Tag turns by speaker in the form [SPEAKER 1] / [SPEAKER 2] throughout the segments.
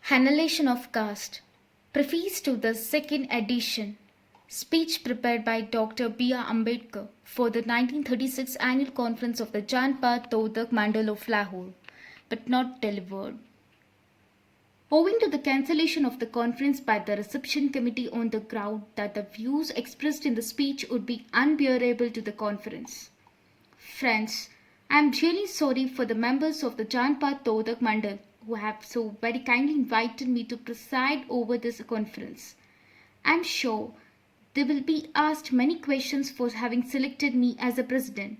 [SPEAKER 1] Annihilation of Caste. Preface to the second edition. Speech prepared by Dr. B R Ambedkar for the 1936 annual conference of the Janpat Todak Mandal of Lahore, but not delivered. Owing to the cancellation of the conference by the reception committee on the ground that the views expressed in the speech would be unbearable to the conference. Friends, I am really sorry for the members of the Janpat Todak Mandal who have so very kindly invited me to preside over this conference. I am sure they will be asked many questions for having selected me as a president.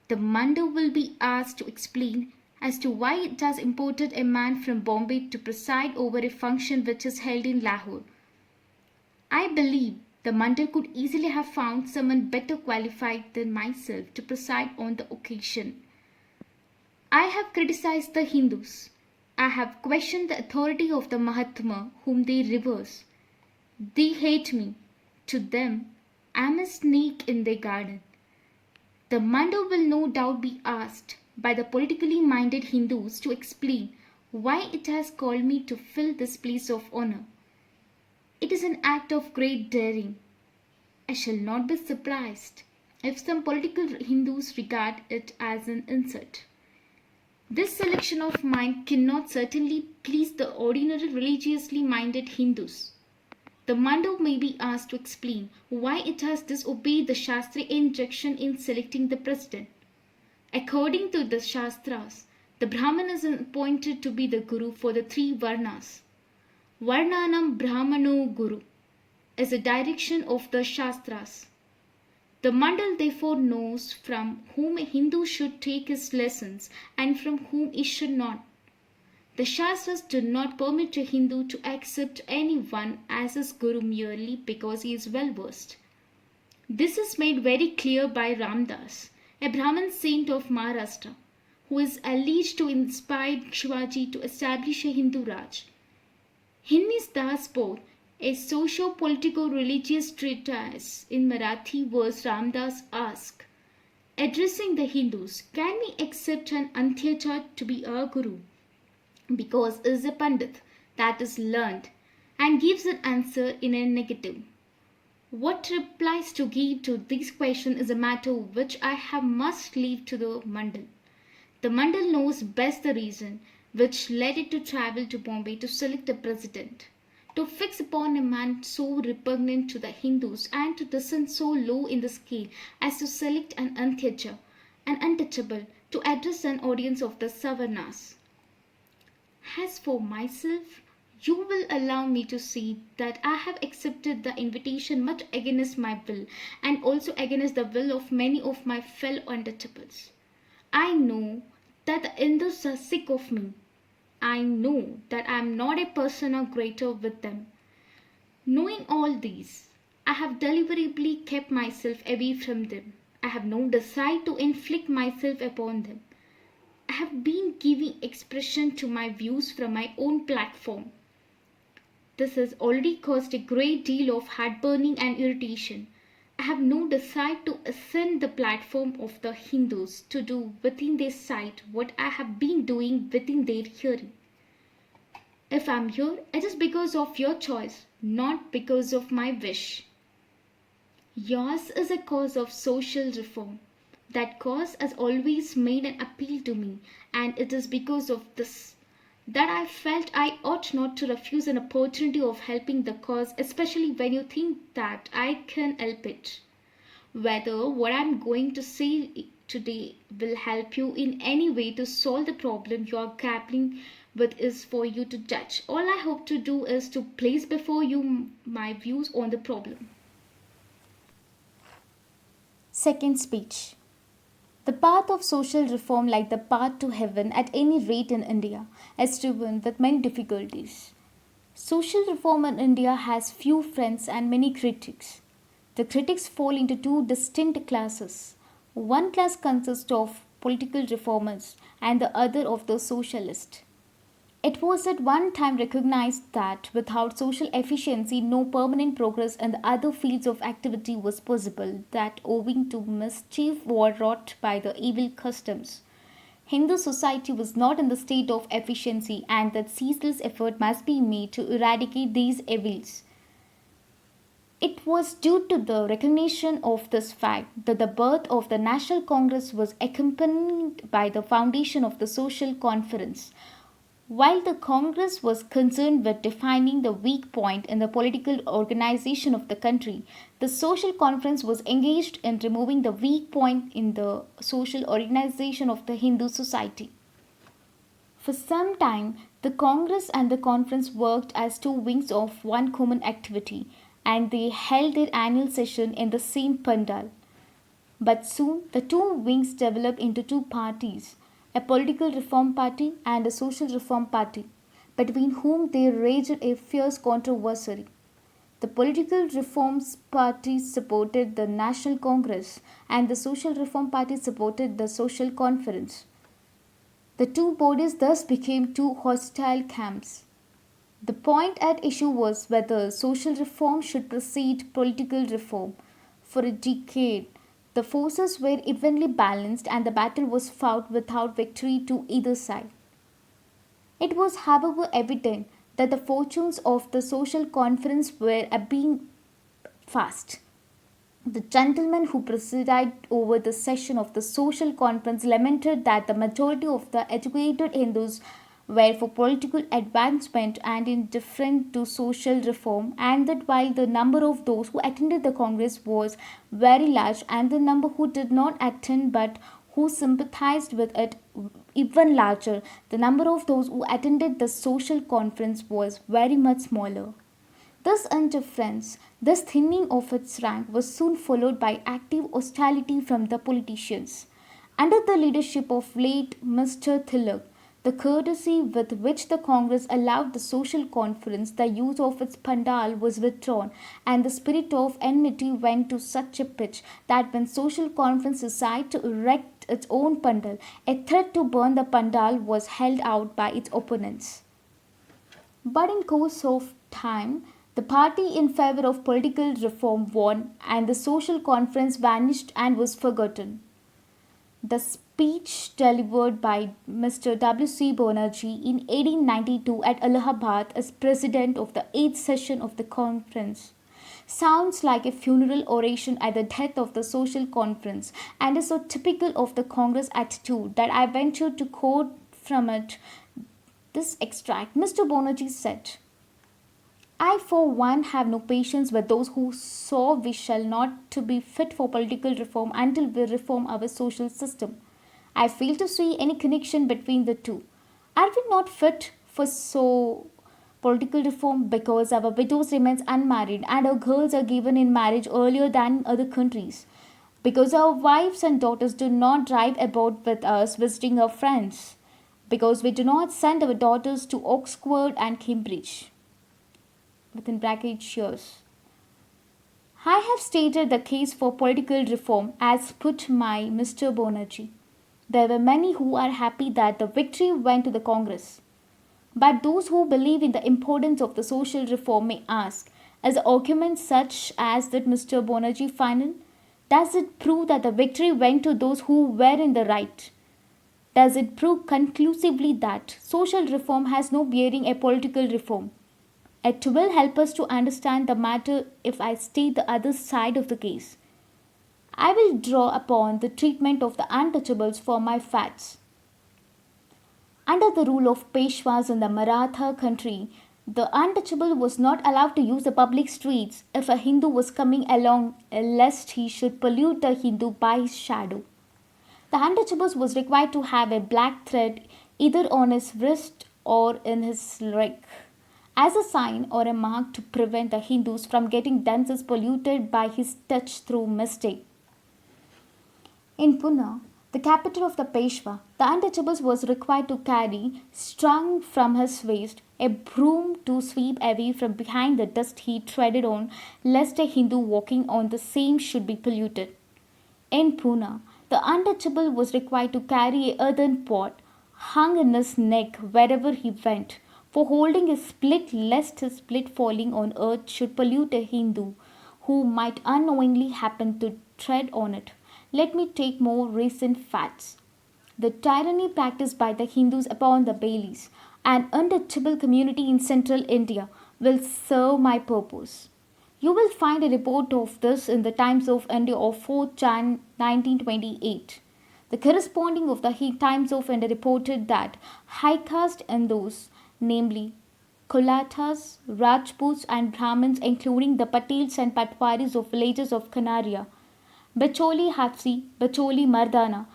[SPEAKER 1] The Mandal will be asked to explain as to why it has imported a man from Bombay to preside over a function which is held in Lahore. I believe the Mandal could easily have found someone better qualified than myself to preside on the occasion. I have criticized the Hindus. I have questioned the authority of the Mahatma whom they reverse. They hate me. To them, I am a snake in their garden. The Mandal will no doubt be asked by the politically minded Hindus to explain why it has called me to fill this place of honor. It is an act of great daring. I shall not be surprised if some political Hindus regard it as an insult. This selection of mine cannot certainly please the ordinary religiously minded Hindus. The Mandal may be asked to explain why it has disobeyed the Shastric injunction in selecting the president. According to the Shastras, the Brahman is appointed to be the Guru for the three Varnas. Varnanam Brahmano Guru is a direction of the Shastras. The Mandal therefore knows from whom a Hindu should take his lessons and from whom he should not. The Shastras do not permit a Hindu to accept anyone as his Guru merely because he is well versed. This is made very clear by Ramdas, a Brahmin saint of Maharashtra, who is alleged to inspire Shivaji to establish a Hindu Raj. In his Daspur, a socio-politico-religious treatise in Marathi verse, Ramdas asks, addressing the Hindus, can we accept an Antyachar to be our Guru? Because he is a Pandit, that is learned, and gives an answer in a negative. What replies to give to this question is a matter which I have must leave to the Mandal. The Mandal knows best the reason which led it to travel to Bombay to select a president. To fix upon a man so repugnant to the Hindus and to descend so low in the scale as to select an Antyachar, an untouchable, to address an audience of the Savarnas. As for myself, you will allow me to say that I have accepted the invitation much against my will and also against the will of many of my fellow untouchables. I know that the Hindus are sick of me. I know that I am not a persona greater with them. Knowing all these, I have deliberately kept myself away from them. I have no desire to inflict myself upon them. I have been giving expression to my views from my own platform. This has already caused a great deal of heartburning and irritation. I have no desire to ascend the platform of the Hindus to do within their sight what I have been doing within their hearing. If I am here, it is because of your choice, not because of my wish. Yours is a cause of social reform. That cause has always made an appeal to me, and it is because of this that I felt I ought not to refuse an opportunity of helping the cause, especially when you think that I can help it. Whether what I am going to say today will help you in any way to solve the problem you are grappling with is for you to judge. All I hope to do is to place before you my views on the problem.
[SPEAKER 2] Second speech. The path of social reform, like the path to heaven at any rate in India, is driven with many difficulties. Social reform in India has few friends and many critics. The critics fall into two distinct classes. One class consists of political reformers and the other of the socialists. It was at one time recognized that without social efficiency, no permanent progress in the other fields of activity was possible, that owing to mischief wrought by the evil customs, Hindu society was not in the state of efficiency and that ceaseless effort must be made to eradicate these evils. It was due to the recognition of this fact that the birth of the National Congress was accompanied by the foundation of the Social Conference. While the Congress was concerned with defining the weak point in the political organization of the country, the Social Conference was engaged in removing the weak point in the social organization of the Hindu society. For some time, the Congress and the Conference worked as two wings of one common activity, and they held their annual session in the same pandal. But soon, the two wings developed into two parties, a political reform party and a social reform party, between whom there raged a fierce controversy. The political reforms party supported the National Congress, and the social reform party supported the Social Conference. The two bodies thus became two hostile camps. The point at issue was whether social reform should precede political reform. For a decade, the forces were evenly balanced and the battle was fought without victory to either side. It was, however, evident that the fortunes of the social conference were ebbing fast. The gentleman who presided over the session of the social conference lamented that the majority of the educated Hindus were for political advancement and indifferent to social reform, and that while the number of those who attended the Congress was very large and the number who did not attend but who sympathized with it even larger, the number of those who attended the social conference was very much smaller. This indifference, this thinning of its rank, was soon followed by active hostility from the politicians. Under the leadership of late Mr. Tilak, the courtesy with which the Congress allowed the social conference the use of its pandal was withdrawn, and the spirit of enmity went to such a pitch that when social conference decided to erect its own pandal, a threat to burn the pandal was held out by its opponents. But in course of time, the party in favor of political reform won and the social conference vanished and was forgotten. The speech delivered by Mr. W.C. Banerjee in 1892 at Allahabad as president of the 8th session of the conference sounds like a funeral oration at the death of the social conference and is so typical of the Congress attitude that I venture to quote from it this extract. Mr. Banerjee said, I for one have no patience with those who saw we shall not to be fit for political reform until we reform our social system. I fail to see any connection between the two. Are we not fit for so political reform because our widows remain unmarried and our girls are given in marriage earlier than in other countries? Because our wives and daughters do not drive about with us visiting our friends? Because we do not send our daughters to Oxford and Cambridge? Within brackets years. I have stated the case for political reform as put by Mr. Banerjee. There were many who are happy that the victory went to the Congress. But those who believe in the importance of the social reform may ask, is the argument such as that Mr. Banerjee final? Does it prove that the victory went to those who were in the right? Does it prove conclusively that social reform has no bearing on political reform? It will help us to understand the matter if I state the other side of the case. I will draw upon the treatment of the untouchables for my facts. Under the rule of Peshwas in the Maratha country, the untouchable was not allowed to use the public streets if a Hindu was coming along lest he should pollute the Hindu by his shadow. The untouchable was required to have a black thread either on his wrist or in his leg, as a sign or a mark to prevent the Hindus from getting themselves polluted by his touch through mistake. In Pune, the capital of the Peshwa, the untouchable was required to carry, strung from his waist, a broom to sweep away from behind the dust he treaded on, lest a Hindu walking on the same should be polluted. In Pune, the untouchable was required to carry a earthen pot hung in his neck wherever he went, for holding a split lest his split falling on earth should pollute a Hindu who might unknowingly happen to tread on it. Let me take more recent facts. the tyranny practiced by the Hindus upon the Baileys, an untouchable community in central India, will serve my purpose. You will find a report of this in the Times of India of 4th Jan 1928. The corresponding of the Times of India reported that high caste Hindus, namely Kolatas, Rajputs, and Brahmins, including the Patels and Patwaris of villages of Kanaria, Bacholi Hapsi, Bacholi Mardana,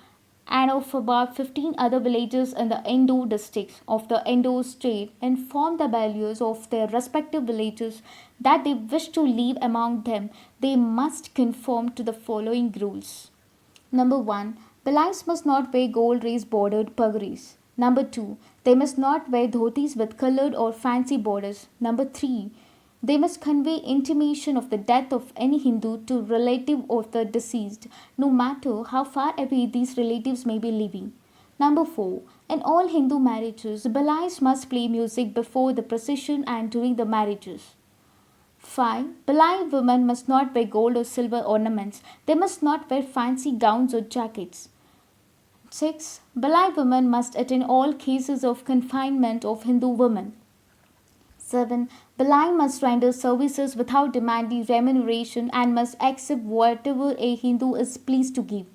[SPEAKER 2] and of about 15 other villages in the Indo districts of the Indo state, informed the values of their respective villages that they wish to live among them, they must conform to the following rules. Number 1. Balais must not wear gold race bordered pagaris. Number 2. They must not wear dhotis with colored or fancy borders. Number 3. They must convey intimation of the death of any Hindu to relative of the deceased, no matter how far away these relatives may be living. Number 4. In all Hindu marriages, Balais must play music before the procession and during the marriages. 5. Balai women must not wear gold or silver ornaments. They must not wear fancy gowns or jackets. 6. Balai women must attend all cases of confinement of Hindu women. 7. Balai must render services without demanding remuneration and must accept whatever a Hindu is pleased to give.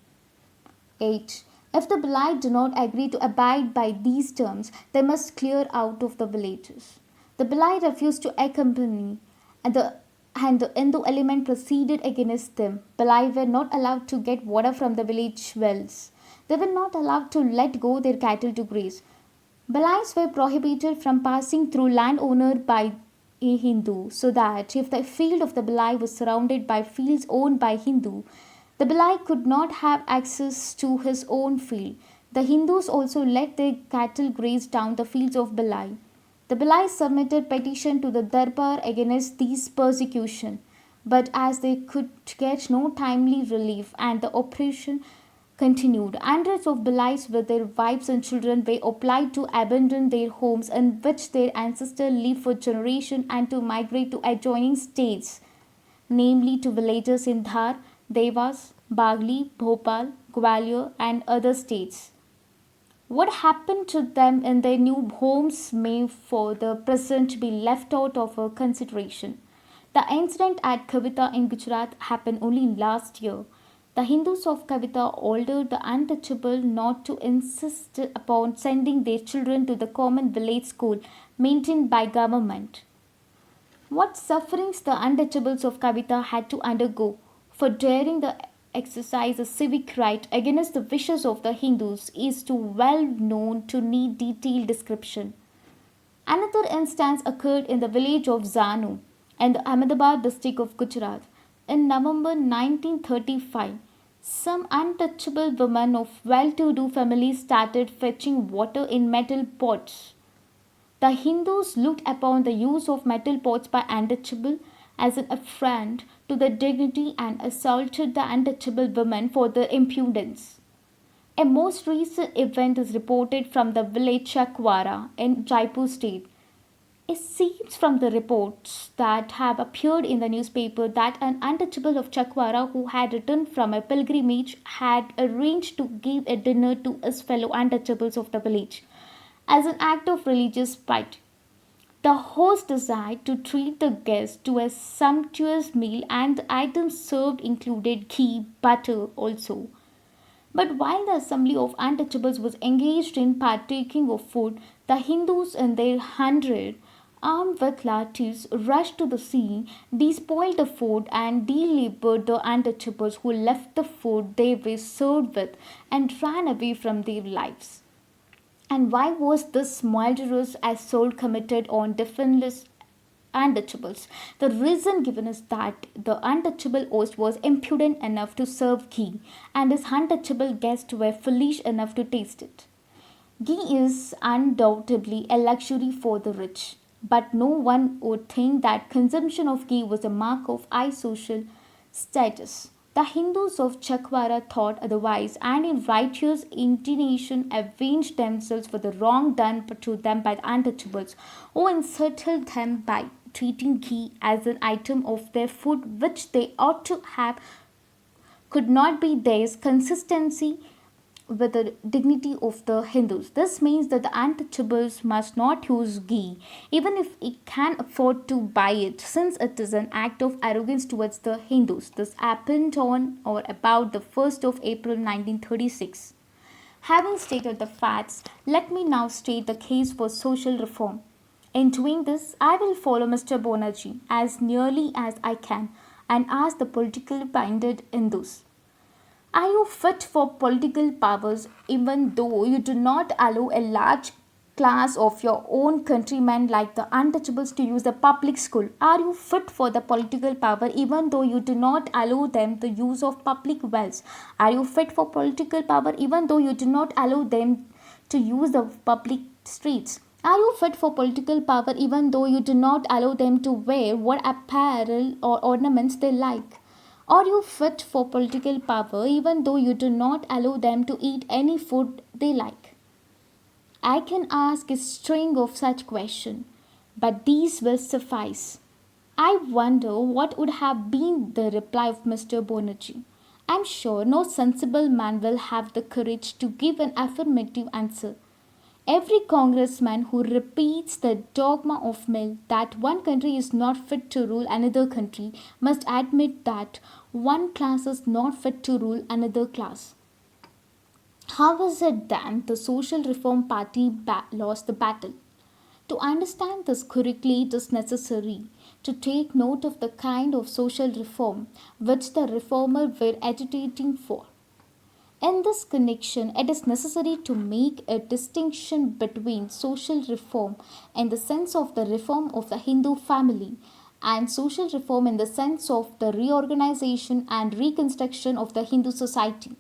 [SPEAKER 2] 8. If the Balai do not agree to abide by these terms, they must clear out of the villages. The Balai refused to accompany and the Hindu element proceeded against them. Balai were not allowed to get water from the village wells. They were not allowed to let go their cattle to graze. Balais were prohibited from passing through land owned by a Hindu, so that if the field of the Balai was surrounded by fields owned by Hindu, the Balai could not have access to his own field. The Hindus also let their cattle graze down the fields of Balai. The Balai submitted petition to the Darbar against these persecution, but as they could get no timely relief and the oppression continued, hundreds of Balais with their wives and children were obliged to abandon their homes in which their ancestors lived for generations and to migrate to adjoining states, namely to villages in Dhar, Devas, Bagli, Bhopal, Gwalior and other states. What happened to them in their new homes may for the present be left out of our consideration. The incident at Kavita in Gujarat happened only last year. The Hindus of Kavita ordered the untouchable not to insist upon sending their children to the common village school maintained by government. What sufferings the untouchables of Kavita had to undergo for daring the exercise a civic right against the wishes of the Hindus is too well known to need detailed description. Another instance occurred in the village of Zanu in the Ahmedabad district of Gujarat. In November 1935, some untouchable women of well-to-do families started fetching water in metal pots. The Hindus looked upon the use of metal pots by untouchable as an affront to their dignity and assaulted the untouchable women for their impudence. A most recent event is reported from the village Chakwara in Jaipur state. It seems from the reports that have appeared in the newspaper that an untouchable of Chakwara who had returned from a pilgrimage had arranged to give a dinner to his fellow untouchables of the village as an act of religious spite. The host desired to treat the guests to a sumptuous meal and the items served included ghee, butter also. But while the assembly of untouchables was engaged in partaking of food, the Hindus in their 100, armed with lathis, rushed to the scene, despoiled the food and delivered the untouchables who left the food they were served with and ran away from their lives. And why was this murderous assault committed on defenseless untouchables? The reason given is that the untouchable host was impudent enough to serve ghee, and his untouchable guests were foolish enough to taste it. Ghee is undoubtedly a luxury for the rich, but no one would think that consumption of ghee was a mark of high social status. The Hindus of Chakwara thought otherwise and in righteous indignation avenged themselves for the wrong done to them by the untouchables, who insulted them by treating ghee as an item of their food which they ought to have could not be theirs. Consistency with the dignity of the Hindus. This means that the untouchables must not use ghee, even if it can afford to buy it, since it is an act of arrogance towards the Hindus. This happened on or about the 1st of April 1936. Having stated the facts, let me now state the case for social reform. In doing this, I will follow Mr. Banerjee as nearly as I can and ask the politically minded Hindus. Are you fit for political powers even though you do not allow a large class of your own countrymen like the untouchables to use the public school? Are you fit for the political power even though you do not allow them the use of public wells? Are you fit for political power even though you do not allow them to use the public streets? Are you fit for political power even though you do not allow them to wear what apparel or ornaments they like? Are you fit for political power even though you do not allow them to eat any food they like? I can ask a string of such questions, but these will suffice. I wonder what would have been the reply of Mr. Banerjee. I am sure no sensible man will have the courage to give an affirmative answer. Every congressman who repeats the dogma of Mill that one country is not fit to rule another country must admit that one class is not fit to rule another class. How is it then the Social Reform Party lost the battle? To understand this correctly, it is necessary to take note of the kind of social reform which the reformers were agitating for. In this connection, it is necessary to make a distinction between social reform in the sense of the reform of the Hindu family and social reform in the sense of the reorganization and reconstruction of the Hindu society.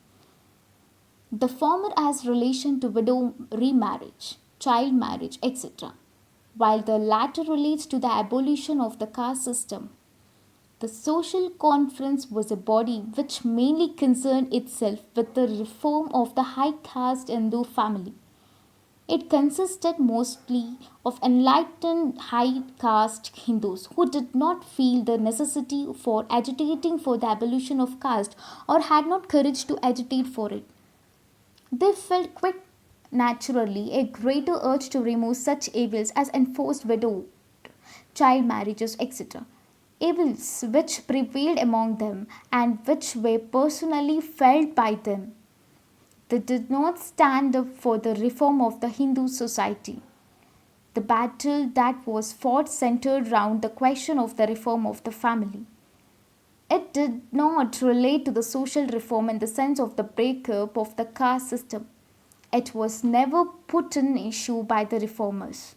[SPEAKER 2] The former has relation to widow remarriage, child marriage, etc., while the latter relates to the abolition of the caste system. The social conference was a body which mainly concerned itself with the reform of the high caste Hindu family. It consisted mostly of enlightened high caste Hindus who did not feel the necessity for agitating for the abolition of caste or had not courage to agitate for it. They felt quite naturally a greater urge to remove such evils as enforced widow, child marriages, etc. Evils which prevailed among them and which were personally felt by them. They did not stand up for the reform of the Hindu society. The battle that was fought centered round the question of the reform of the family. It did not relate to the social reform in the sense of the breakup of the caste system. It was never put in issue by the reformers.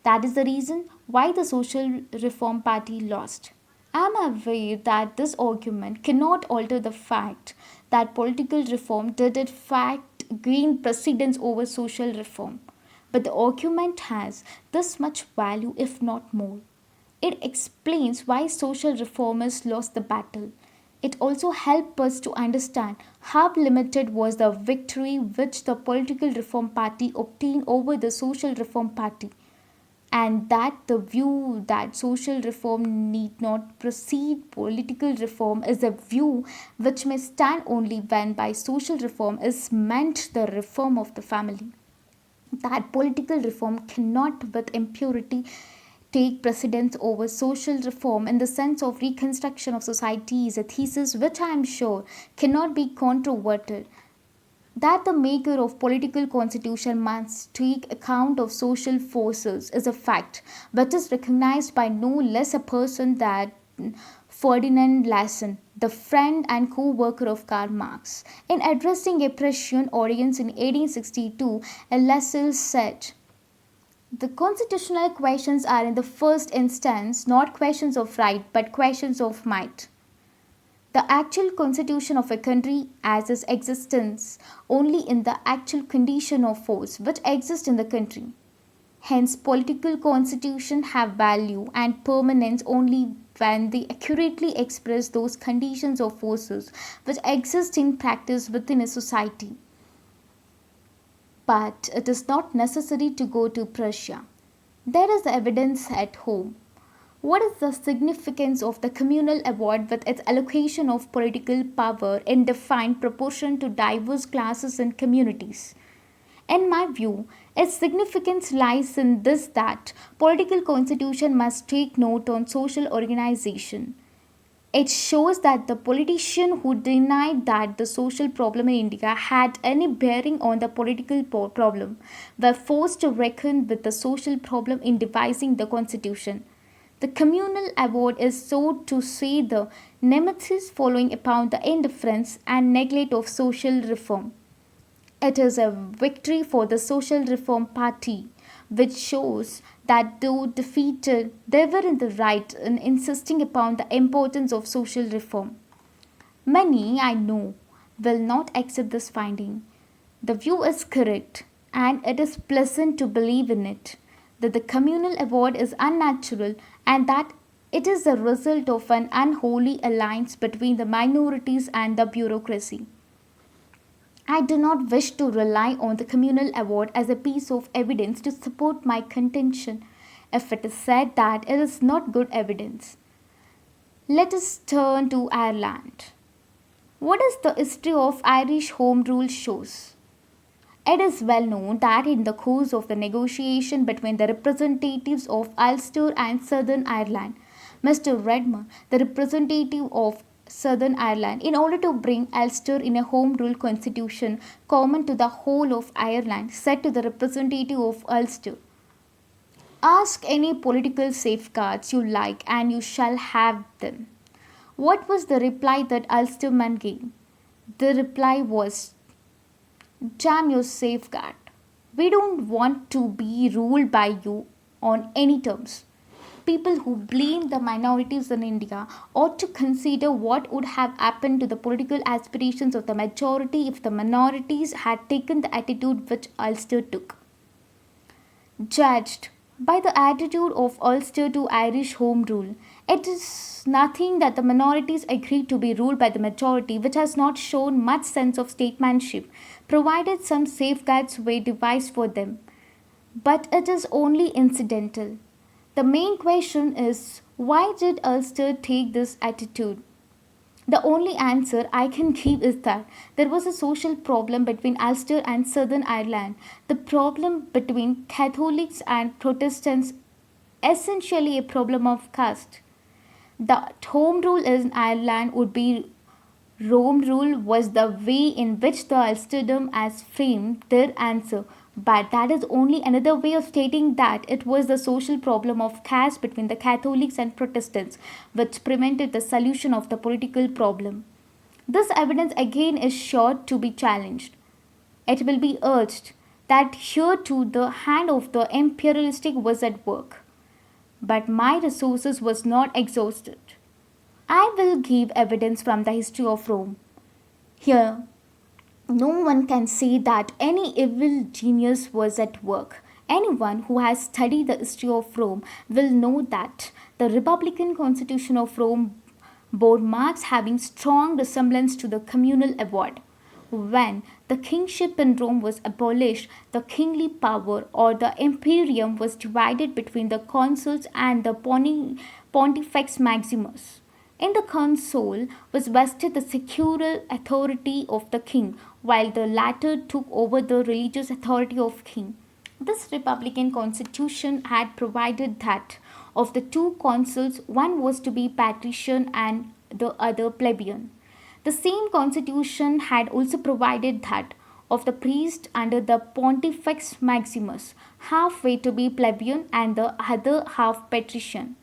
[SPEAKER 2] That is the reason why the Social Reform Party lost. I am aware that this argument cannot alter the fact that political reform did in fact gain precedence over social reform. But the argument has this much value, if not more. It explains why social reformers lost the battle. It also helps us to understand how limited was the victory which the Political Reform Party obtained over the Social Reform Party, and that the view that social reform need not precede political reform is a view which may stand only when by social reform is meant the reform of the family. That political reform cannot with impurity take precedence over social reform in the sense of reconstruction of society is a thesis which I am sure cannot be controverted. That the maker of political constitution must take account of social forces is a fact, but is recognized by no less a person than Ferdinand Lassalle, the friend and co-worker of Karl Marx. In addressing a Prussian audience in 1862, Lassalle said, "The constitutional questions are in the first instance not questions of right but questions of might. The actual constitution of a country has its existence only in the actual condition of force which exists in the country. Hence, political constitutions have value and permanence only when they accurately express those conditions of forces which exist in practice within a society." But it is not necessary to go to Prussia. There is evidence at home. What is the significance of the communal award with its allocation of political power in defined proportion to diverse classes and communities? In my view, its significance lies in this that political constitution must take note on social organization. It shows that the politician who denied that the social problem in India had any bearing on the political problem were forced to reckon with the social problem in devising the constitution. The communal award is so to say the nemesis following upon the indifference and neglect of social reform. It is a victory for the Social Reform Party, which shows that though defeated, they were in the right in insisting upon the importance of social reform. Many, I know, will not accept this finding. The view is correct, and it is pleasant to believe in it, that the communal award is unnatural and that it is the result of an unholy alliance between the minorities and the bureaucracy. I do not wish to rely on the communal award as a piece of evidence to support my contention if it is said that it is not good evidence. Let us turn to Ireland. What is the history of Irish Home Rule shows? It is well known that in the course of the negotiation between the representatives of Ulster and Southern Ireland, Mr. Redmer, the representative of Southern Ireland, in order to bring Ulster in a Home Rule constitution common to the whole of Ireland, said to the representative of Ulster, "Ask any political safeguards you like and you shall have them." What was the reply that Ulsterman gave? The reply was, "Damn your safeguard. We don't want to be ruled by you on any terms." People who blame the minorities in India ought to consider what would have happened to the political aspirations of the majority if the minorities had taken the attitude which Ulster took. Judged by the attitude of Ulster to Irish Home Rule, it is nothing that the minorities agreed to be ruled by the majority, which has not shown much sense of statesmanship, provided some safeguards were devised for them. But it is only incidental. The main question is, why did Ulster take this attitude? The only answer I can give is that there was a social problem between Ulster and Southern Ireland. The problem between Catholics and Protestants, essentially a problem of caste. The Home Rule in Ireland would be Rome Rule was the way in which the Ulsterdom has framed their answer, but that is only another way of stating that it was the social problem of caste between the Catholics and Protestants which prevented the solution of the political problem. This evidence again is sure to be challenged. It will be urged that here too the hand of the imperialistic was at work. But my resources was not exhausted. I will give evidence from the history of Rome. Here, no one can say that any evil genius was at work. Anyone who has studied the history of Rome will know that the Republican Constitution of Rome bore marks having strong resemblance to the communal award. When the kingship in Rome was abolished, the kingly power or the imperium was divided between the consuls and the Pontifex Maximus. In the consul was vested the secular authority of the king, while the latter took over the religious authority of king. This republican constitution had provided that of the two consuls, one was to be patrician and the other plebeian. The same constitution had also provided that of the priest under the Pontifex Maximus, half way to be plebeian and the other half patrician.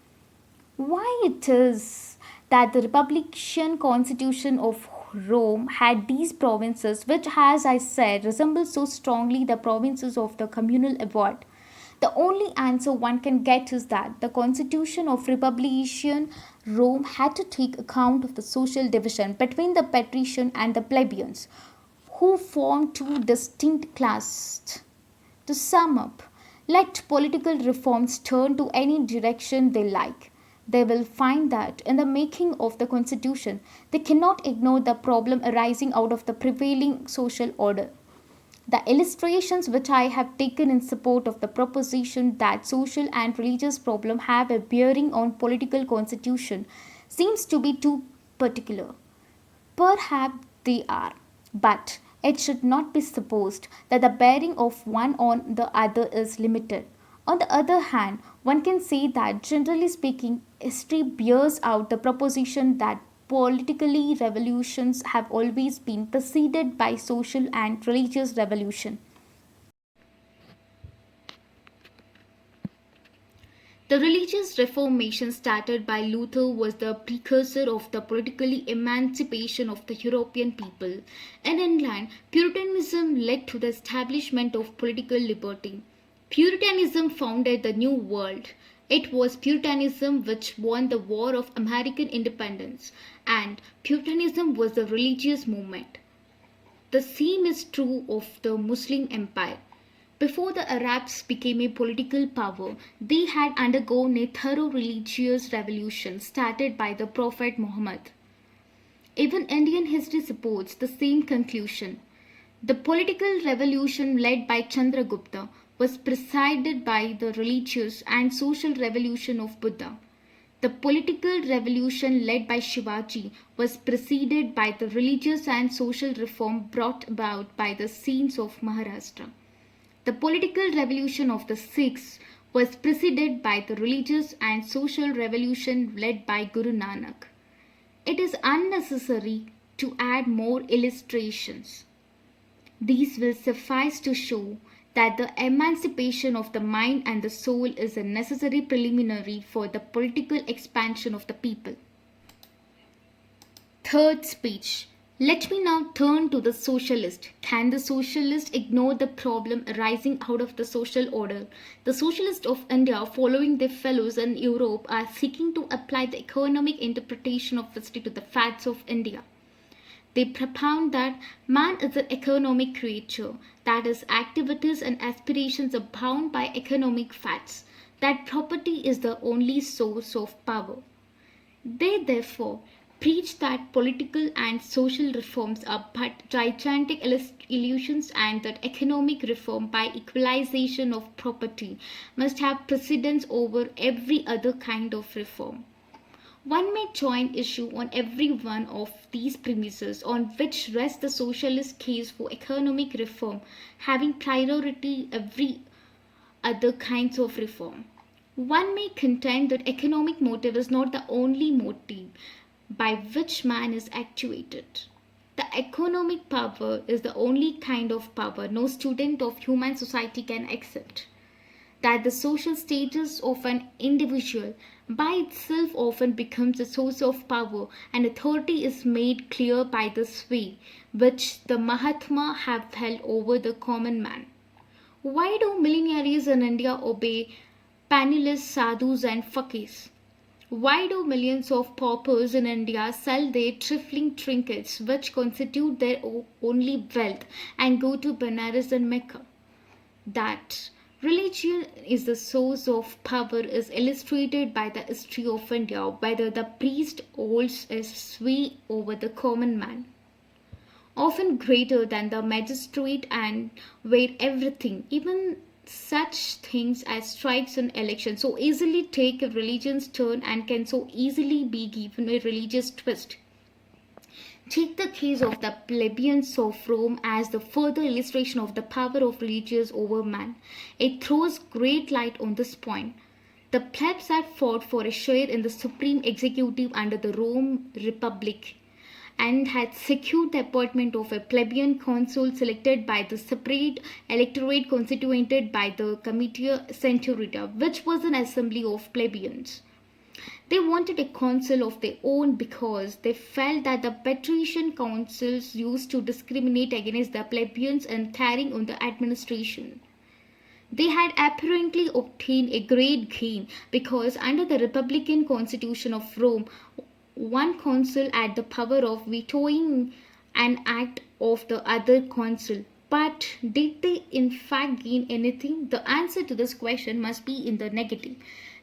[SPEAKER 2] Why it is that the Republican Constitution of Rome had these provinces, which, as I said, resemble so strongly the provinces of the communal award? The only answer one can get is that the Constitution of Republican Rome had to take account of the social division between the patrician and the plebeians, who formed two distinct classes. To sum up, let political reforms turn to any direction they like. They will find that in the making of the constitution, they cannot ignore the problem arising out of the prevailing social order. The illustrations which I have taken in support of the proposition that social and religious problems have a bearing on political constitution seems to be too particular. Perhaps they are, but it should not be supposed that the bearing of one on the other is limited. On the other hand, one can say that generally speaking, history bears out the proposition that politically revolutions have always been preceded by social and religious revolution.
[SPEAKER 1] The religious reformation started by Luther was the precursor of the political emancipation of the European people, and in England, Puritanism led to the establishment of political liberty. Puritanism founded the New World. It was Puritanism which won the War of American Independence, and Puritanism was a religious movement. The same is true of the Muslim Empire. Before the Arabs became a political power, they had undergone a thorough religious revolution started by the Prophet Muhammad. Even Indian history supports the same conclusion. The political revolution led by Chandragupta was preceded by the religious and social revolution of Buddha. The political revolution led by Shivaji was preceded by the religious and social reform brought about by the saints of Maharashtra. The political revolution of the Sikhs was preceded by the religious and social revolution led by Guru Nanak. It is unnecessary to add more illustrations. These will suffice to show that the emancipation of the mind and the soul is a necessary preliminary for the political expansion of the people. Third speech. Let me now turn to the socialist. Can the socialist ignore the problem arising out of the social order? The socialists of India, following their fellows in Europe, are seeking to apply the economic interpretation of history to the facts of India. They propound that man is an economic creature, that his activities and aspirations are bound by economic facts, that property is the only source of power. They therefore preach that political and social reforms are but gigantic illusions and that economic reform by equalization of property must have precedence over every other kind of reform. One may join issue on every one of these premises on which rests the socialist case for economic reform having priority every other kinds of reform. One may contend that economic motive is not the only motive by which man is actuated. The economic power is the only kind of power no student of human society can accept. That the social status of an individual by itself often becomes a source of power, and authority is made clear by the sway which the Mahatma have held over the common man. Why do millionaires in India obey penniless sadhus and fakirs? Why do millions of paupers in India sell their trifling trinkets which constitute their only wealth and go to Benares and Mecca? That religion is the source of power is illustrated by the history of India, whether the priest holds a sway over the common man, often greater than the magistrate, and where everything, even such things as strikes and elections, so easily take a religion's turn and can so easily be given a religious twist. Take the case of the plebeians of Rome as the further illustration of the power of religions over man. It throws great light on this point. The plebs had fought for a share in the supreme executive under the Rome Republic and had secured the appointment of a plebeian consul selected by the separate electorate constituted by the Comitia Centurita, which was an assembly of plebeians. They wanted a council of their own because they felt that the patrician councils used to discriminate against the plebeians in carrying on the administration. They had apparently obtained a great gain because under the Republican Constitution of Rome, one consul had the power of vetoing an act of the other consul. But did they in fact gain anything? The answer to this question must be in the negative.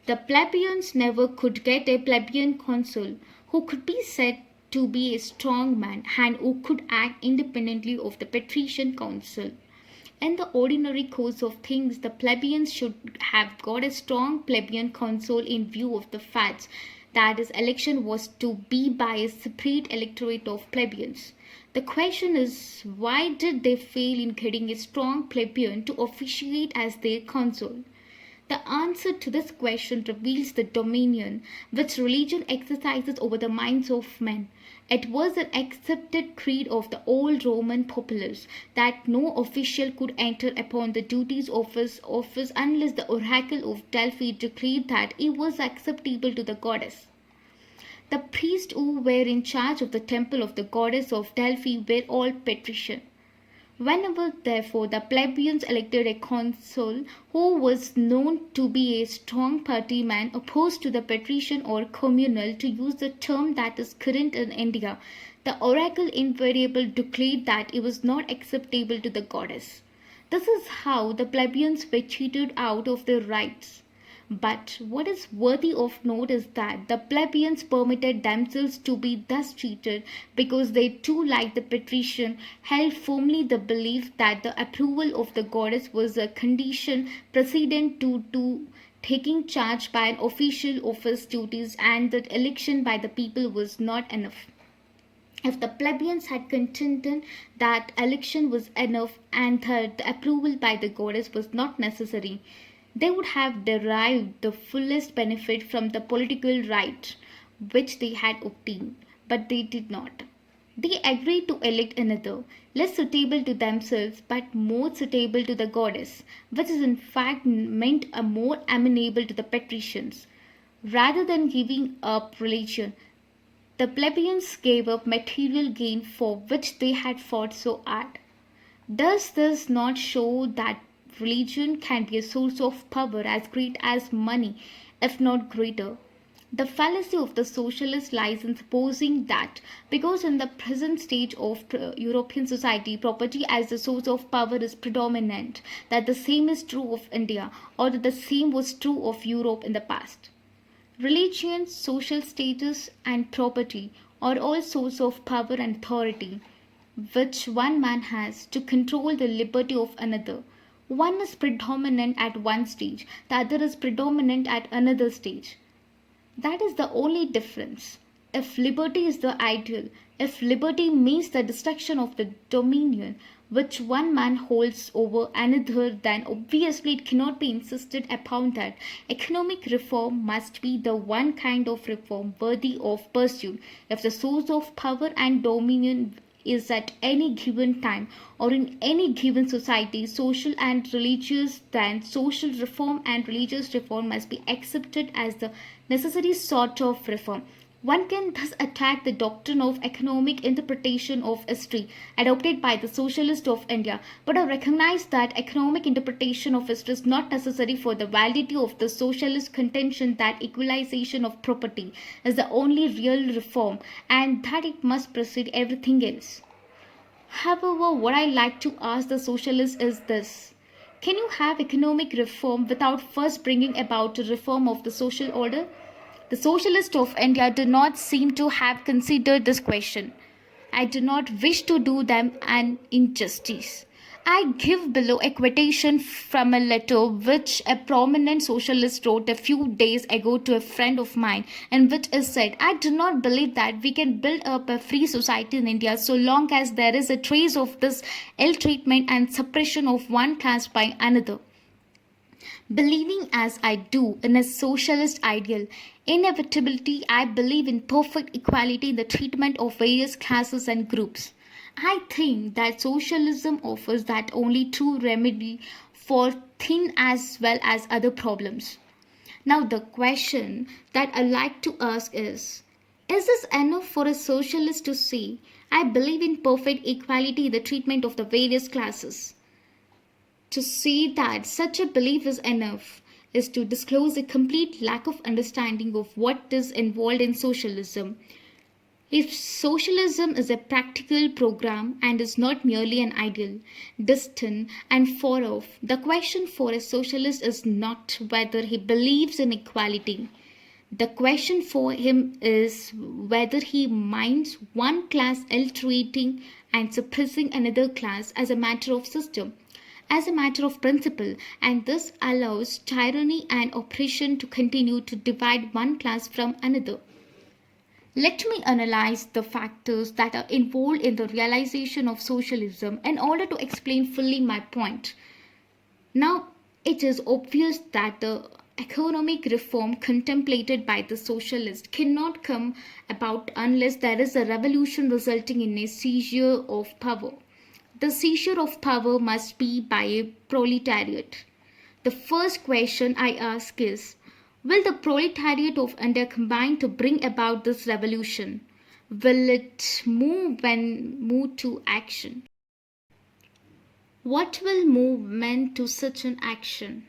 [SPEAKER 1] The plebeians never could get a plebeian consul who could be said to be a strong man and who could act independently of the patrician council. In the ordinary course of things, the plebeians should have got a strong plebeian council in view of the facts that his election was to be by a separate electorate of plebeians. The question is, why did they fail in getting a strong plebeian to officiate as their consul? The answer to this question reveals the dominion which religion exercises over the minds of men. It was an accepted creed of the old Roman populace that no official could enter upon the duties of his office unless the oracle of Delphi declared that he was acceptable to the goddess. The priests who were in charge of the temple of the goddess of Delphi were all patrician. Whenever, therefore, the plebeians elected a consul who was known to be a strong party man opposed to the patrician or communal, to use the term that is current in India, the oracle invariably declared that it was not acceptable to the goddess. This is how the plebeians were cheated out of their rights. But what is worthy of note is that the plebeians permitted themselves to be thus treated because they too, like the patrician, held firmly the belief that the approval of the goddess was a condition precedent to taking charge by an official of his duties, and that election by the people was not enough. If the plebeians had contended that election was enough and that the approval by the goddess was not necessary, they would have derived the fullest benefit from the political right which they had obtained, but they did not. They agreed to elect another, less suitable to themselves but more suitable to the goddess, which is in fact meant a more amenable to the patricians. Rather than giving up religion, the plebeians gave up material gain for which they had fought so hard. Does this not show that religion can be a source of power as great as money, if not greater? The fallacy of the socialist lies in supposing that because in the present stage of European society property as the source of power is predominant, that the same is true of India, or that the same was true of Europe in the past. Religion, social status, and property are all sources of power and authority which one man has to control the liberty of another. One is predominant at one stage, the other is predominant at another stage. That is the only difference. If liberty is the ideal, if liberty means the destruction of the dominion which one man holds over another, then obviously it cannot be insisted upon that economic reform must be the one kind of reform worthy of pursuit if the source of power and dominion is at any given time or in any given society social and religious, then social reform and religious reform must be accepted as the necessary sort of reform. One can thus attack the doctrine of economic interpretation of history adopted by the socialists of India, but recognize that economic interpretation of history is not necessary for the validity of the socialist contention that equalization of property is the only real reform and that it must precede everything else. However, what I like to ask the socialists is this: can you have economic reform without first bringing about a reform of the social order? The socialists of India do not seem to have considered this question. I do not wish to do them an injustice. I give below a quotation from a letter which a prominent socialist wrote a few days ago to a friend of mine, in which is said, I do not believe that we can build up a free society in India so long as there is a trace of this ill treatment and suppression of one class by another. Believing as I do in a socialist ideal, inevitability, I believe in perfect equality in the treatment of various classes and groups. I think that socialism offers that only true remedy for thin as well as other problems. Now, the question that I like to ask is this enough for a socialist to say, I believe in perfect equality in the treatment of the various classes? To say that such a belief is enough is to disclose a complete lack of understanding of what is involved in socialism. If socialism is a practical program and is not merely an ideal, distant and far off, the question for a socialist is not whether he believes in equality. The question for him is whether he minds one class ill-treating and suppressing another class as a matter of system. as a matter of principle, and this allows tyranny and oppression to continue to divide one class from another. Let me analyze the factors that are involved in the realization of socialism in order to explain fully my point. Now, it is obvious that the economic reform contemplated by the socialist cannot come about unless there is a revolution resulting in a seizure of power. The seizure of power must be by a proletariat. The first question I ask is, will the proletariat of India combine to bring about this revolution? Will it move when moved to action? What will move men to such an action?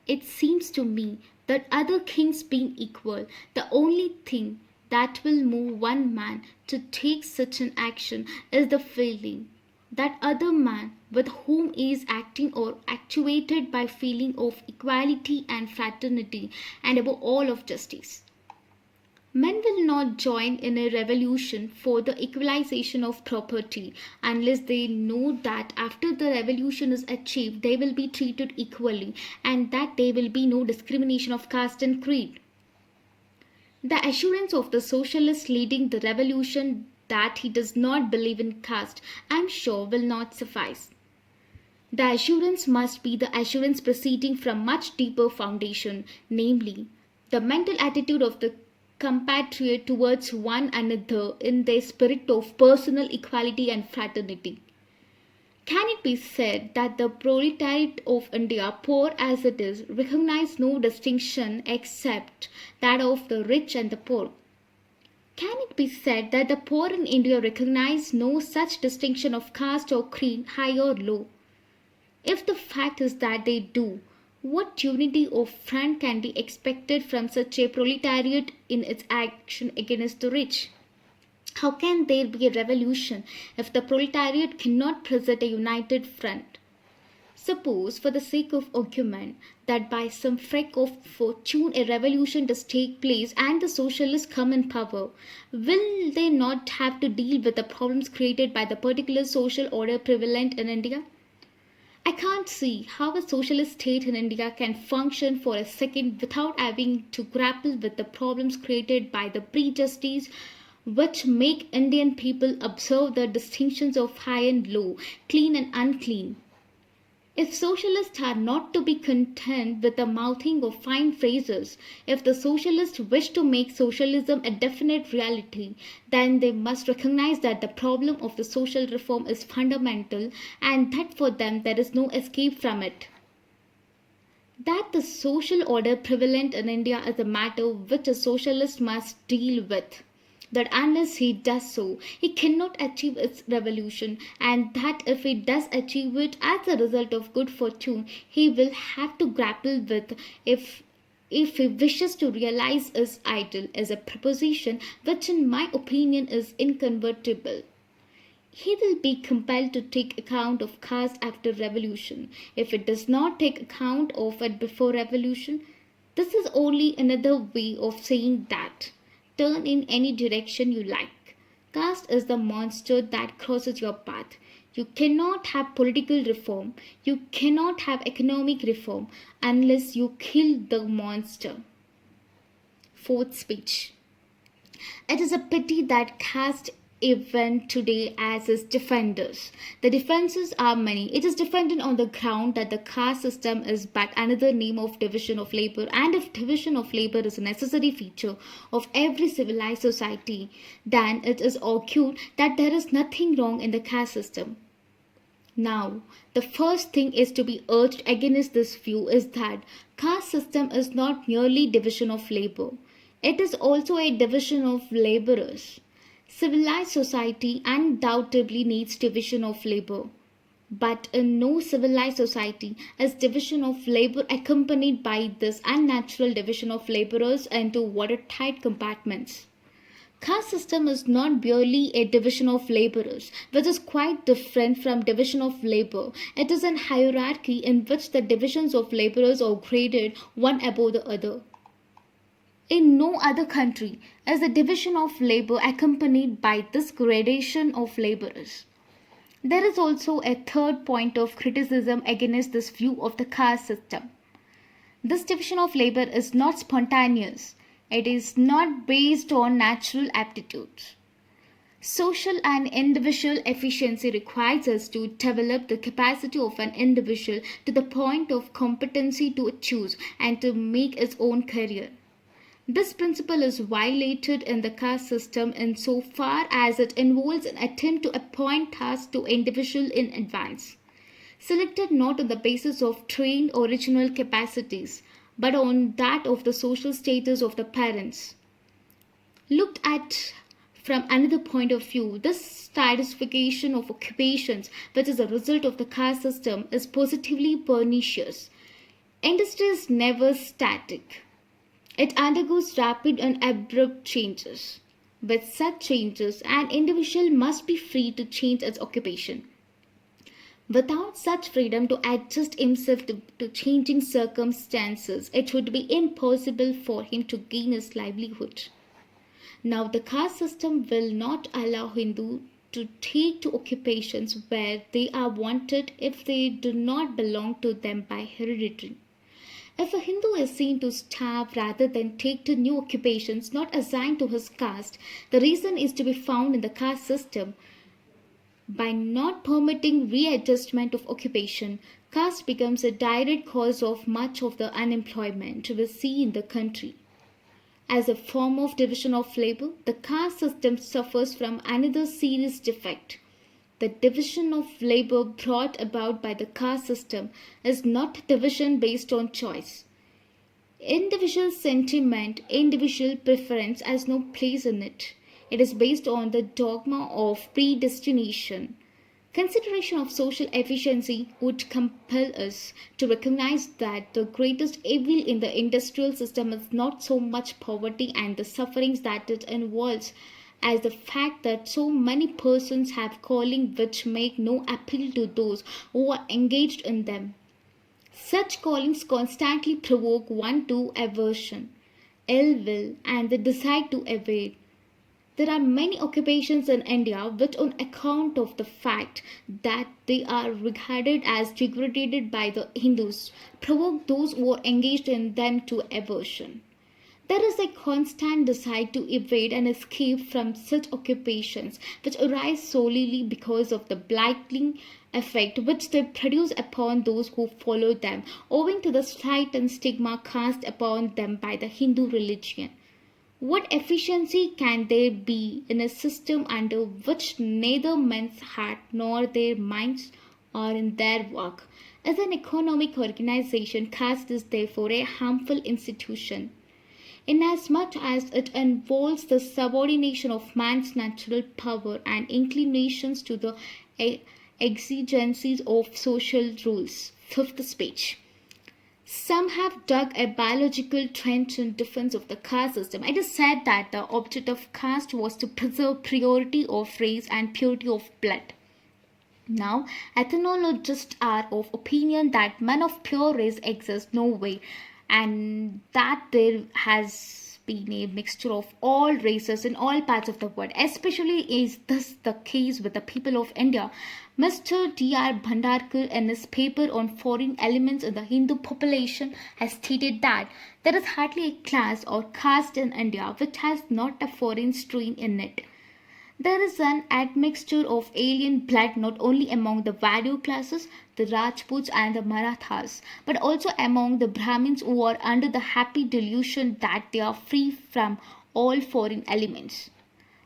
[SPEAKER 1] It seems to me that other things being equal, the only thing that will move one man to take such an action is the feeling that other man with whom he is acting or actuated by feeling of equality and fraternity and above all of justice. Men will not join in a revolution for the equalization of property unless they know that after the revolution is achieved, they will be treated equally and that there will be no discrimination of caste and creed. The assurance of the socialist leading the revolution that he does not believe in caste, I am sure, will not suffice. The assurance must be the assurance proceeding from much deeper foundation, namely, the mental attitude of the compatriot towards one another in their spirit of personal equality and fraternity. Can it be said that the proletariat of India, poor as it is, recognize no distinction except that of the rich and the poor? Can it be said that the poor in India recognize no such distinction of caste or creed, high or low? If the fact is that they do, what unity of front can be expected from such a proletariat in its action against the rich? How can there be a revolution if the proletariat cannot present a united front? Suppose, for the sake of argument, that by some freak of fortune a revolution does take place and the socialists come in power, will they not have to deal with the problems created by the particular social order prevalent in India? I can't see how a socialist state in India can function for a second without having to grapple with the problems created by the prejudices which make Indian people observe the distinctions of high and low, clean and unclean. If socialists are not to be content with the mouthing of fine phrases, if the socialists wish to make socialism a definite reality, then they must recognize that the problem of the social reform is fundamental and that for them there is no escape from it. That the social order prevalent in India is a matter which a socialist must deal with. That unless he does so, he cannot achieve its revolution, and that if he does achieve it as a result of good fortune, he will have to grapple with if he wishes to realize his ideal as a proposition which in my opinion is inconvertible. He will be compelled to take account of caste after revolution. If it does not take account of it before revolution, this is only another way of saying that. Turn in any direction you like. Caste is the monster that crosses your path. You cannot have political reform, you cannot have economic reform unless you kill the monster. Fourth speech. It is a pity that caste event today as its defenders. The defenses are many. It is defended on the ground that the caste system is but another name of division of labor, and if division of labor is a necessary feature of every civilized society, then it is argued that there is nothing wrong in the caste system. Now, the first thing is to be urged against this view is that caste system is not merely division of labor. It is also a division of laborers. Civilized society undoubtedly needs division of labor, but in no civilized society is division of labor accompanied by this unnatural division of laborers into watertight compartments. Caste system is not merely a division of laborers, which is quite different from division of labor. It is an hierarchy in which the divisions of laborers are graded one above the other. In no other country is the division of labor accompanied by this gradation of laborers. There is also a third point of criticism against this view of the caste system. This division of labor is not spontaneous. It is not based on natural aptitudes. Social and individual efficiency requires us to develop the capacity of an individual to the point of competency to choose and to make its own career. This principle is violated in the caste system insofar as it involves an attempt to appoint tasks to individuals in advance, selected not on the basis of trained original capacities, but on that of the social status of the parents. Looked at from another point of view, this stratification of occupations, which is a result of the caste system, is positively pernicious. Industry is never static. It undergoes rapid and abrupt changes. With such changes, an individual must be free to change its occupation. Without such freedom to adjust himself to changing circumstances, it would be impossible for him to gain his livelihood. Now, the caste system will not allow Hindu to take to occupations where they are wanted if they do not belong to them by heredity. If a Hindu is seen to starve rather than take to new occupations not assigned to his caste, the reason is to be found in the caste system. By not permitting readjustment of occupation, caste becomes a direct cause of much of the unemployment we see in the country. As a form of division of labor, the caste system suffers from another serious defect. The division of labor brought about by the caste system is not division based on choice. Individual sentiment, individual preference has no place in it. It is based on the dogma of predestination. Consideration of social efficiency would compel us to recognize that the greatest evil in the industrial system is not so much poverty and the sufferings that it involves as the fact that so many persons have calling which make no appeal to those who are engaged in them. Such callings constantly provoke one to aversion, ill will, and the desire to evade. There are many occupations in India which, on account of the fact that they are regarded as degraded by the Hindus, provoke those who are engaged in them to aversion. There is a constant desire to evade and escape from such occupations which arise solely because of the blighting effect which they produce upon those who follow them, owing to the slight and stigma cast upon them by the Hindu religion. What efficiency can there be in a system under which neither men's heart nor their minds are in their work? As an economic organization, caste is therefore a harmful institution, inasmuch as it involves the subordination of man's natural power and inclinations to the exigencies of social rules. Fifth speech. Some have dug a biological trench in defense of the caste system. It is said that the object of caste was to preserve purity of race and purity of blood. Now, ethnologists are of opinion that men of pure race exist nowhere, and that there has been a mixture of all races in all parts of the world. Especially is this the case with the people of India. Mr. D R Ambedkar, in his paper on foreign elements in the Hindu population, has stated that there is hardly a class or caste in India which has not a foreign strain in it. There is an admixture of alien blood not only among the Vadu classes, the Rajputs and the Marathas, but also among the Brahmins who are under the happy delusion that they are free from all foreign elements.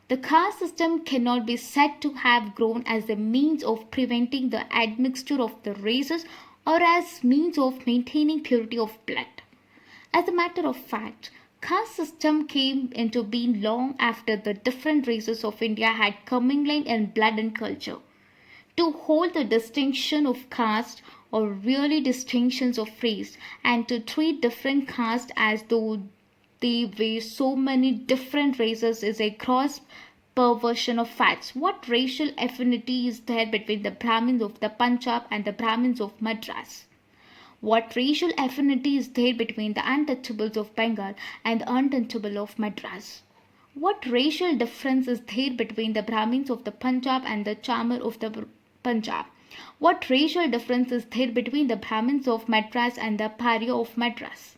[SPEAKER 1] The caste system cannot be said to have grown as a means of preventing the admixture of the races or as means of maintaining purity of blood. As a matter of fact, caste system came into being long after the different races of India had commingled in blood and culture. To hold the distinction of caste or really distinctions of race and to treat different castes as though they were so many different races is a gross perversion of facts. What racial affinity is there between the Brahmins of the Punjab and the Brahmins of Madras? What racial affinity is there between the untouchables of Bengal and the untouchable of Madras? What racial difference is there between the Brahmins of the Punjab and the Chamar of the Punjab. What racial difference is there between the Brahmins of Madras and the Pariah of Madras?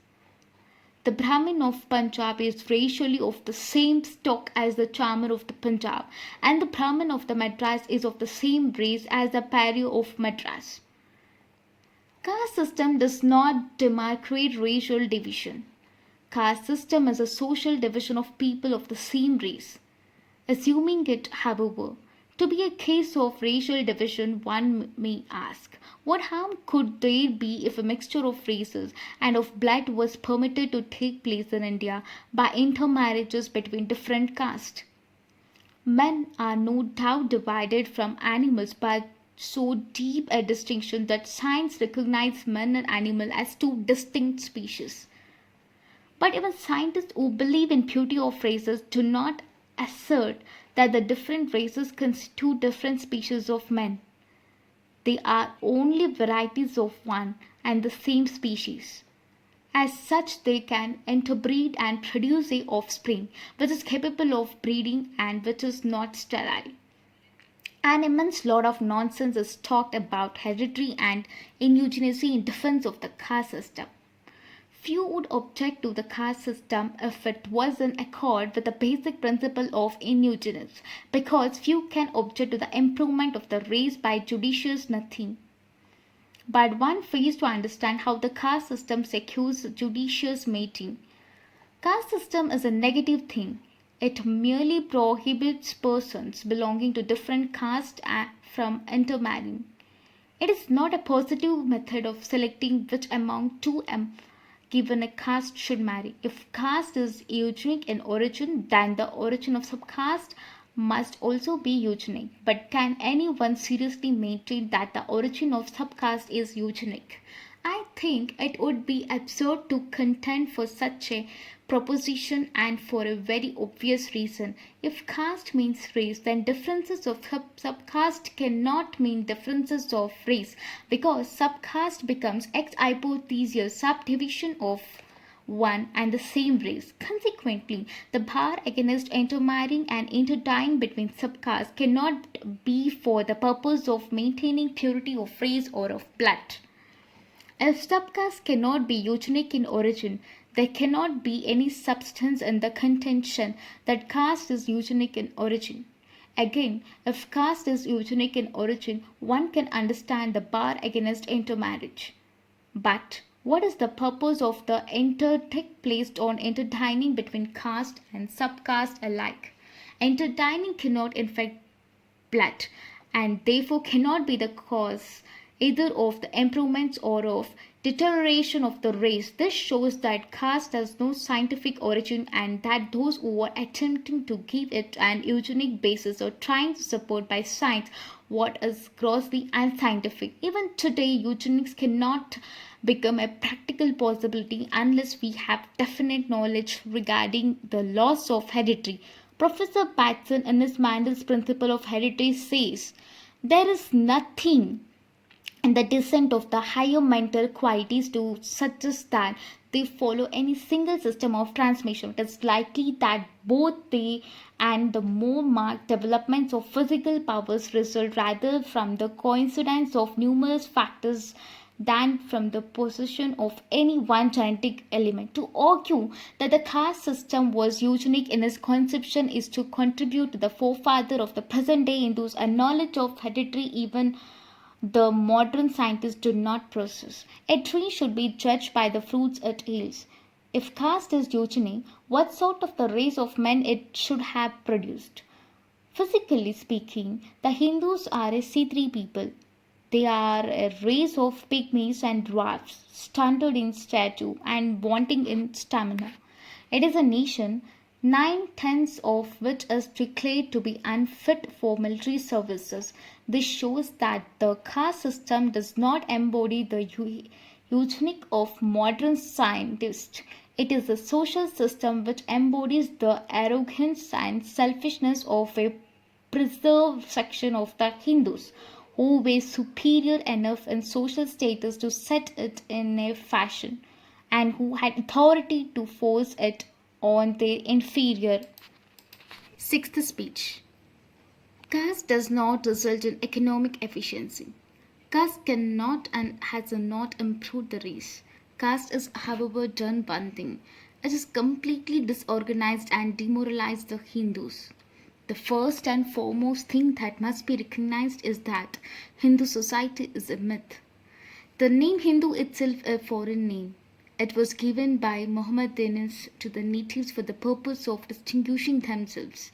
[SPEAKER 1] The Brahmin of Punjab is racially of the same stock as the Chamar of the Punjab, and the Brahmin of the Madras is of the same race as the Pariah of Madras. Caste system does not demarcate racial division. Caste system is a social division of people of the same race. Assuming it, however, to be a case of racial division, one may ask, what harm could there be if a mixture of races and of blood was permitted to take place in India by intermarriages between different castes? Men are no doubt divided from animals by so deep a distinction that science recognizes men and animal as two distinct species. But even scientists who believe in purity of races do not assert that the different races constitute different species of men. They are only varieties of one and the same species. As such, they can interbreed and produce a offspring which is capable of breeding and which is not sterile. An immense lot of nonsense is talked about heredity and eugenicity in defense of the caste system. Few would object to the caste system if it was in accord with the basic principle of eugenicity, because few can object to the improvement of the race by judicious nothing. But one fails to understand how the caste system secures judicious mating. Caste system is a negative thing. It merely prohibits persons belonging to different castes from intermarrying. It is not a positive method of selecting which among two given a caste should marry. If caste is eugenic in origin, then the origin of subcaste must also be eugenic. But can anyone seriously maintain that the origin of subcaste is eugenic? I think it would be absurd to contend for such a proposition, and for a very obvious reason. If caste means race, then differences of subcaste cannot mean differences of race, because subcaste becomes ex hypothesal subdivision of one and the same race. Consequently, the bar against intermarrying and interdying between subcastes cannot be for the purpose of maintaining purity of race or of blood. If subcaste cannot be eugenic in origin, there cannot be any substance in the contention that caste is eugenic in origin. Again, if caste is eugenic in origin, one can understand the bar against intermarriage. But what is the purpose of the interdict placed on interdining between caste and subcaste alike? Interdining cannot infect blood, and therefore cannot be the cause either of the improvements or of deterioration of the race. This shows that caste has no scientific origin, and that those who are attempting to give it an eugenic basis are trying to support by science what is grossly unscientific. Even today, eugenics cannot become a practical possibility unless we have definite knowledge regarding the laws of heredity. Professor Batson, in his Mendel's principle of heredity, says there is nothing in the descent of the higher mental qualities to suggest that they follow any single system of transmission. It is likely that both they and the more marked developments of physical powers result rather from the coincidence of numerous factors than from the possession of any one genetic element. To argue that the caste system was eugenic in its conception is to contribute to the forefather of the present day Hindus a knowledge of heredity even the modern scientists do not possess. A tree should be judged by the fruits it yields. If caste is eugenic, what sort of the race of men it should have produced? Physically speaking, the Hindus are a C3 people. They are a race of pygmies and dwarfs, stunted in stature and wanting in stamina. It is a nation 9/10 of which is declared to be unfit for military services. This shows that the caste system does not embody the eugenic of modern scientists. It is a social system which embodies the arrogance and selfishness of a preserved section of the Hindus, who were superior enough in social status to set it in a fashion, and who had authority to force it on their inferior. Sixth speech. Caste does not result in economic efficiency. Caste cannot and has not improved the race. Caste is, however, done one thing. It has completely disorganized and demoralized the Hindus. The first and foremost thing that must be recognized is that Hindu society is a myth. The name Hindu itself a foreign name. It was given by Mohammedans to the natives for the purpose of distinguishing themselves.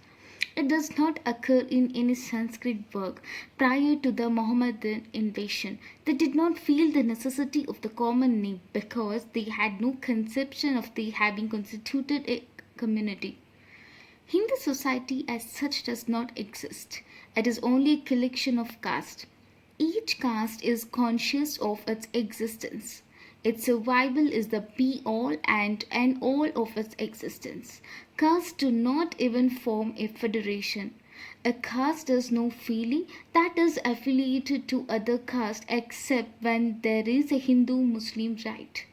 [SPEAKER 1] It does not occur in any Sanskrit work prior to the Mohammedan invasion. They did not feel the necessity of the common name because they had no conception of they having constituted a community. Hindu society as such does not exist. It is only a collection of castes. Each caste is conscious of its existence. Its survival is the be all and end all of its existence. Castes do not even form a federation. A caste has no feeling that is affiliated to other castes except when there is a Hindu-Muslim right.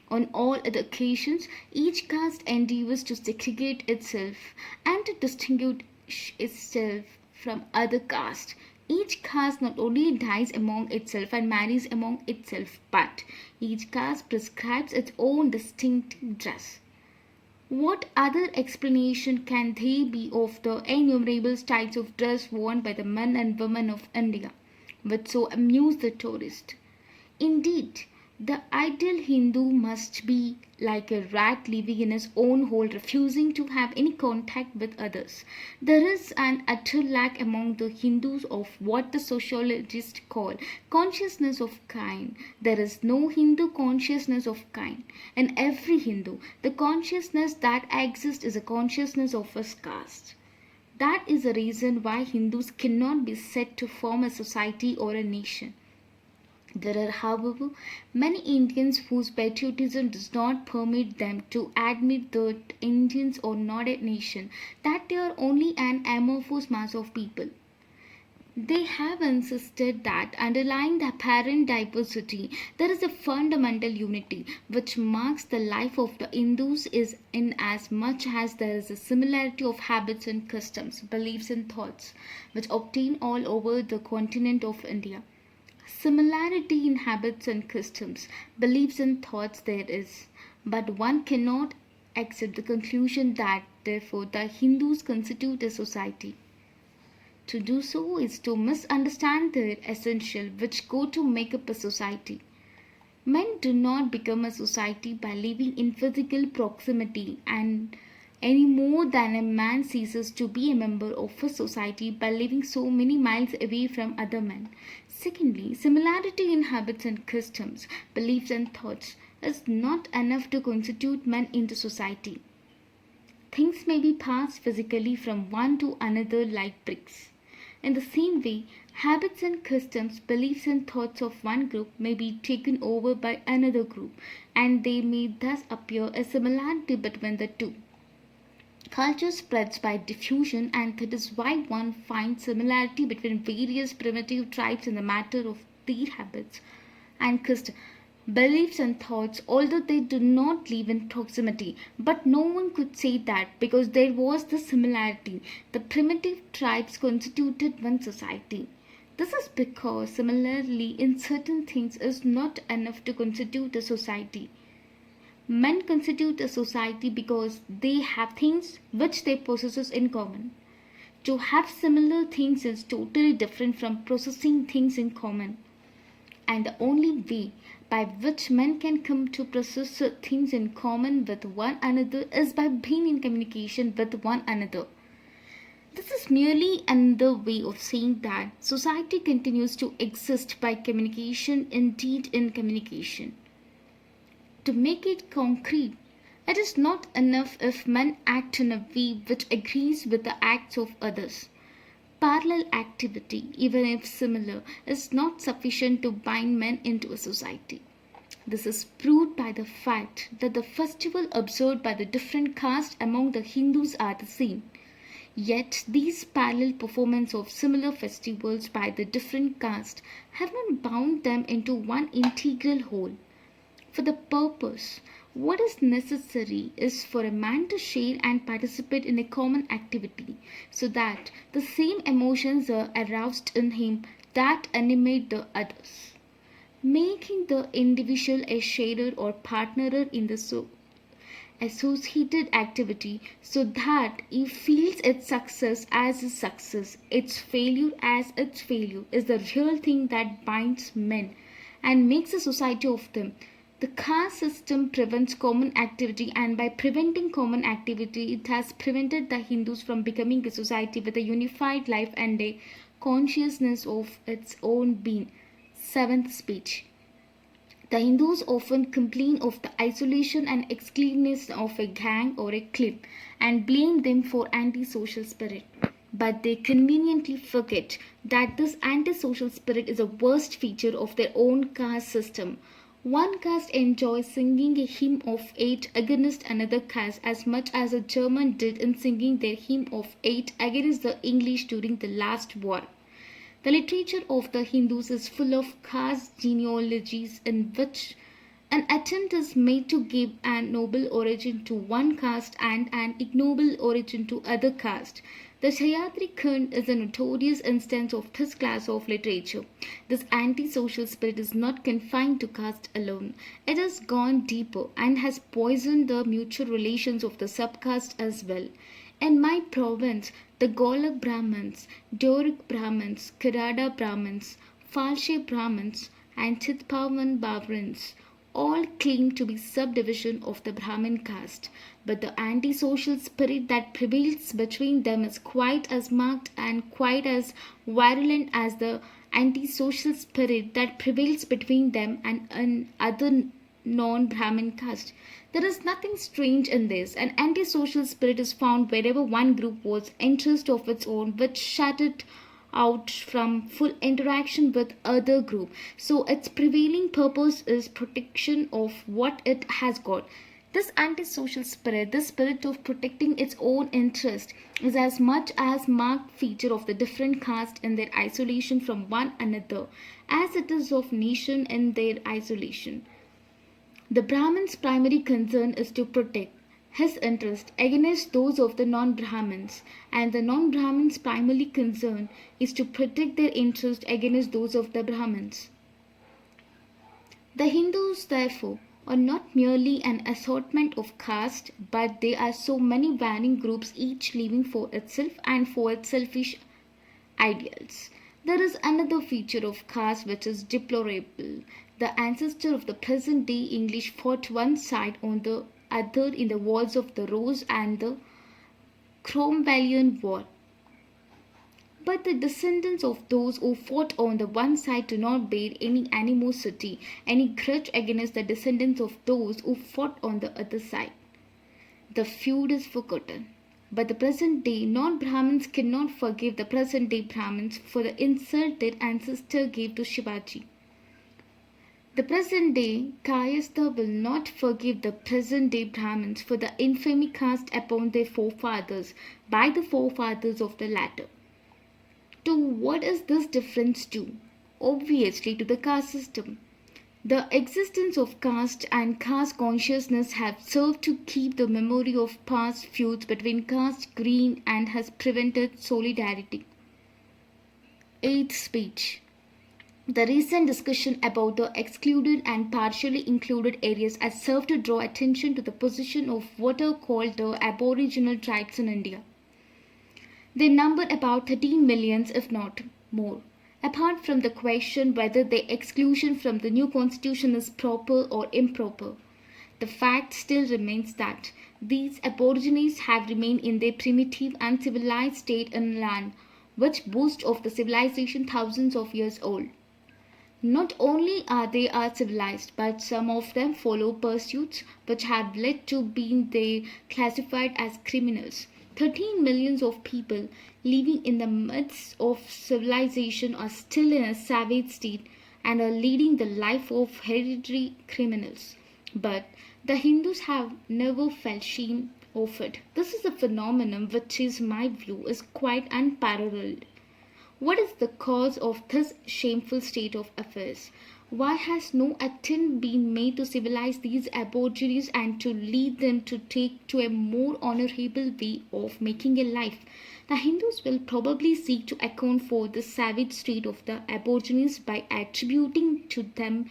[SPEAKER 1] On all other occasions, each caste endeavors to segregate itself and to distinguish itself from other castes. Each caste not only dies among itself and marries among itself, but each caste prescribes its own distinctive dress. What other explanation can there be of the innumerable styles of dress worn by the men and women of India, which so amuse the tourist? Indeed, the ideal Hindu must be like a rat living in his own hole, refusing to have any contact with others. There is an utter lack among the Hindus of what the sociologists call consciousness of kind. There is no Hindu consciousness of kind. In every Hindu, the consciousness that exists is a consciousness of his caste. That is the reason why Hindus cannot be said to form a society or a nation. There are, however, many Indians whose patriotism does not permit them to admit that Indians are not a nation, that they are only an amorphous mass of people. They have insisted that underlying the apparent diversity, there is a fundamental unity which marks the life of the Hindus is in as much as there is a similarity of habits and customs, beliefs and thoughts, which obtain all over the continent of India. Similarity in habits and customs, beliefs and thoughts there is, but one cannot accept the conclusion that therefore the Hindus constitute a society. To do so is to misunderstand their essential which go to make up a society. Men do not become a society by living in physical proximity and any more than a man ceases to be a member of a society by living so many miles away from other men. Secondly, similarity in habits and customs, beliefs and thoughts is not enough to constitute men into society. Things may be passed physically from one to another like bricks. In the same way, habits and customs, beliefs and thoughts of one group may be taken over by another group, and there may thus appear a similarity between the two. Culture spreads by diffusion, and that is why one finds similarity between various primitive tribes in the matter of their habits and customs, beliefs and thoughts, although they do not live in proximity. But no one could say that because there was the similarity, the primitive tribes constituted one society. This is because similarly in certain things is not enough to constitute a society. Men constitute a society because they have things which they possess in common. To have similar things is totally different from possessing things in common. And the only way by which men can come to possess things in common with one another is by being in communication with one another. This is merely another way of saying that society continues to exist by communication, indeed in communication. To make it concrete, it is not enough if men act in a way which agrees with the acts of others. Parallel activity, even if similar, is not sufficient to bind men into a society. This is proved by the fact that the festival observed by the different castes among the Hindus are the same. Yet these parallel performances of similar festivals by the different castes have not bound them into one integral whole. For the purpose, What is necessary is for a man to share and participate in a common activity so that the same emotions are aroused in him that animate the others, making the individual a sharer or partner in the associated activity so that he feels its success as his success, its failure as its failure is the real thing that binds men and makes a society of them. The caste system prevents common activity, and by preventing common activity, it has prevented the Hindus from becoming a society with a unified life and a consciousness of its own being. Seventh speech. The Hindus often complain of the isolation and exclusiveness of a gang or a clique and blame them for antisocial spirit. But they conveniently forget that this antisocial spirit is a worst feature of their own caste system. One caste enjoys singing a hymn of hate against another caste as much as a German did in singing their hymn of hate against the English during the last war. The literature of the Hindus is full of caste genealogies in which an attempt is made to give an noble origin to one caste and an ignoble origin to other caste. The Shayatri Khand is a notorious instance of this class of literature. This antisocial spirit is not confined to caste alone. It has gone deeper and has poisoned the mutual relations of the subcaste as well. In my province, the Golak Brahmins, Doric Brahmins, Karada Brahmins, Falshe Brahmins, and Chitpavan Brahmins all claim to be subdivision of the Brahmin caste, but the antisocial spirit that prevails between them is quite as marked and quite as virulent as the antisocial spirit that prevails between them and other non-Brahmin caste. There is nothing strange in this. An antisocial spirit is found wherever one group was interest of its own which shut it out from full interaction with other group. So its prevailing purpose is protection of what it has got. This antisocial spirit, this spirit of protecting its own interest, is as much as marked feature of the different caste in their isolation from one another as it is of nation in their isolation. The Brahmin's primary concern is to protect his interest against those of the non-Brahmins, and the non-Brahmins' primary concern is to protect their interest against those of the Brahmins. The Hindus, therefore, are not merely an assortment of caste, but they are so many varying groups, each living for itself and for its selfish ideals. There is another feature of caste which is deplorable. The ancestor of the present day English fought one side on the other in the wars of the Rose and the Cromwellian War. But the descendants of those who fought on the one side do not bear any animosity, any grudge against the descendants of those who fought on the other side. The feud is forgotten. But the present day non-Brahmins cannot forgive the present day Brahmins for the insult their ancestor gave to Shivaji. The present day Kayastha will not forgive the present day Brahmins for the infamy cast upon their forefathers by the forefathers of the latter. To what is this difference due? Obviously to the caste system. The existence of caste and caste consciousness have served to keep the memory of past feuds between caste green and has prevented solidarity. Eighth speech. The recent discussion about the excluded and partially included areas has served to draw attention to the position of what are called the Aboriginal tribes in India. They number about 13 millions, if not more. Apart from the question whether the exclusion from the new constitution is proper or improper, the fact still remains that these aborigines have remained in their primitive and civilized state in land which boasts of the civilization thousands of years old. Not only are they civilized, but some of them follow pursuits which have led to being they classified as criminals. 13 millions of people living in the midst of civilization are still in a savage state and are leading the life of hereditary criminals. But the Hindus have never felt shame of it. This is a phenomenon which, in my view, is quite unparalleled. What is the cause of this shameful state of affairs? Why has no attempt been made to civilize these aborigines and to lead them to take to a more honorable way of making a life? The Hindus will probably seek to account for the savage state of the aborigines by attributing to them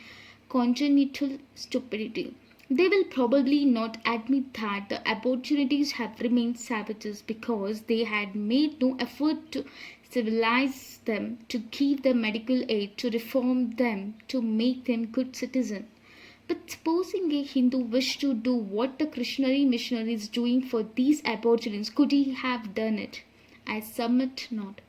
[SPEAKER 1] congenital stupidity. They will probably not admit that the aborigines have remained savages because they had made no effort to civilize them, to give them medical aid, to reform them, to make them good citizens. But supposing a Hindu wished to do what the Christianity missionary is doing for these aborigines, could he have done it? I submit not.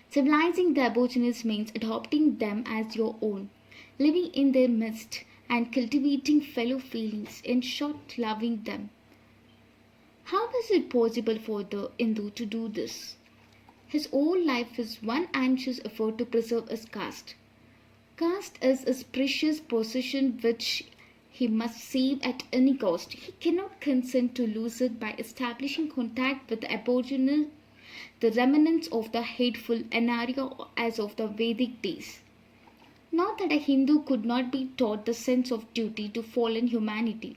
[SPEAKER 1] Civilizing the aborigines means adopting them as your own, living in their midst, and cultivating fellow feelings, in short, loving them. How is it possible for the Hindu to do this? His whole life is one anxious effort to preserve his caste. Caste is his precious possession which he must save at any cost. He cannot consent to lose it by establishing contact with the aboriginal, the remnants of the hateful Anarya as of the Vedic days. Not that a Hindu could not be taught the sense of duty to fallen humanity,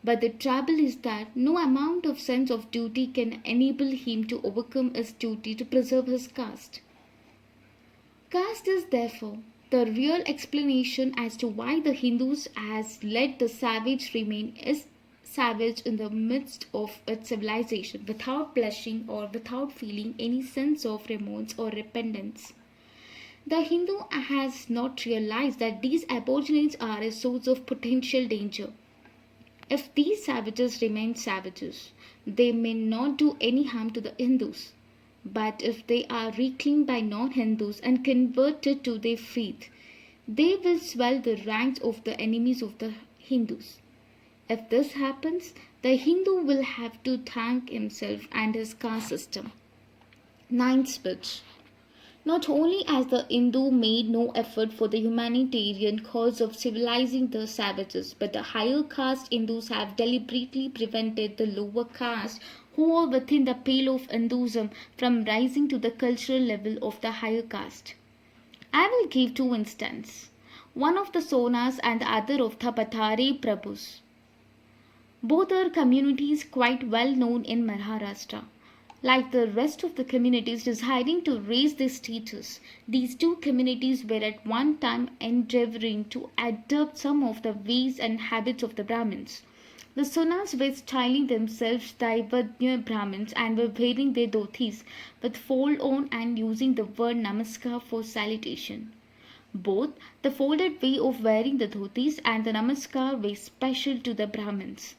[SPEAKER 1] but the trouble is that no amount of sense of duty can enable him to overcome his duty to preserve his caste. Caste is therefore the real explanation as to why the Hindus has let the savage remain as savage in the midst of its civilization without blushing or without feeling any sense of remorse or repentance. The Hindu has not realized that these aborigines are a source of potential danger. If these savages remain savages, they may not do any harm to the Hindus. But if they are reclaimed by non-Hindus and converted to their faith, they will swell the ranks of the enemies of the Hindus. If this happens, the Hindu will have to thank himself and his caste system. Ninth speech. Not only has the Hindu made no effort for the humanitarian cause of civilizing the savages, but the higher caste Hindus have deliberately prevented the lower caste who are within the pale of Hinduism from rising to the cultural level of the higher caste. I will give two instances, one of the Sonas and the other of the Pathare Prabhus. Both are communities quite well known in Maharashtra. Like the rest of the communities desiring to raise their status, these two communities were at one time endeavoring to adopt some of the ways and habits of the Brahmins. The Sonas were styling themselves Daivadnya Brahmins and were wearing their dhotis with fold on and using the word Namaskar for salutation. Both the folded way of wearing the dhotis and the Namaskar were special to the Brahmins.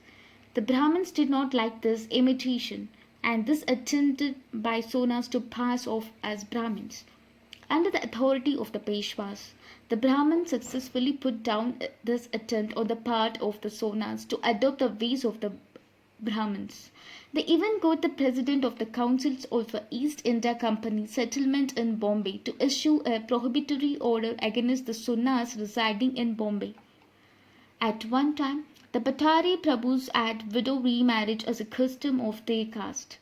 [SPEAKER 1] The Brahmins did not like this imitation, and this attempted by Sonas to pass off as Brahmins. Under the authority of the Peshwas, the Brahmins successfully put down this attempt on the part of the Sonas to adopt the ways of the Brahmins. They even got the president of the Councils of the East India Company settlement in Bombay to issue a prohibitory order against the Sonas residing in Bombay. At one time, the Pathare Prabhus had widow remarriage as a custom of their caste.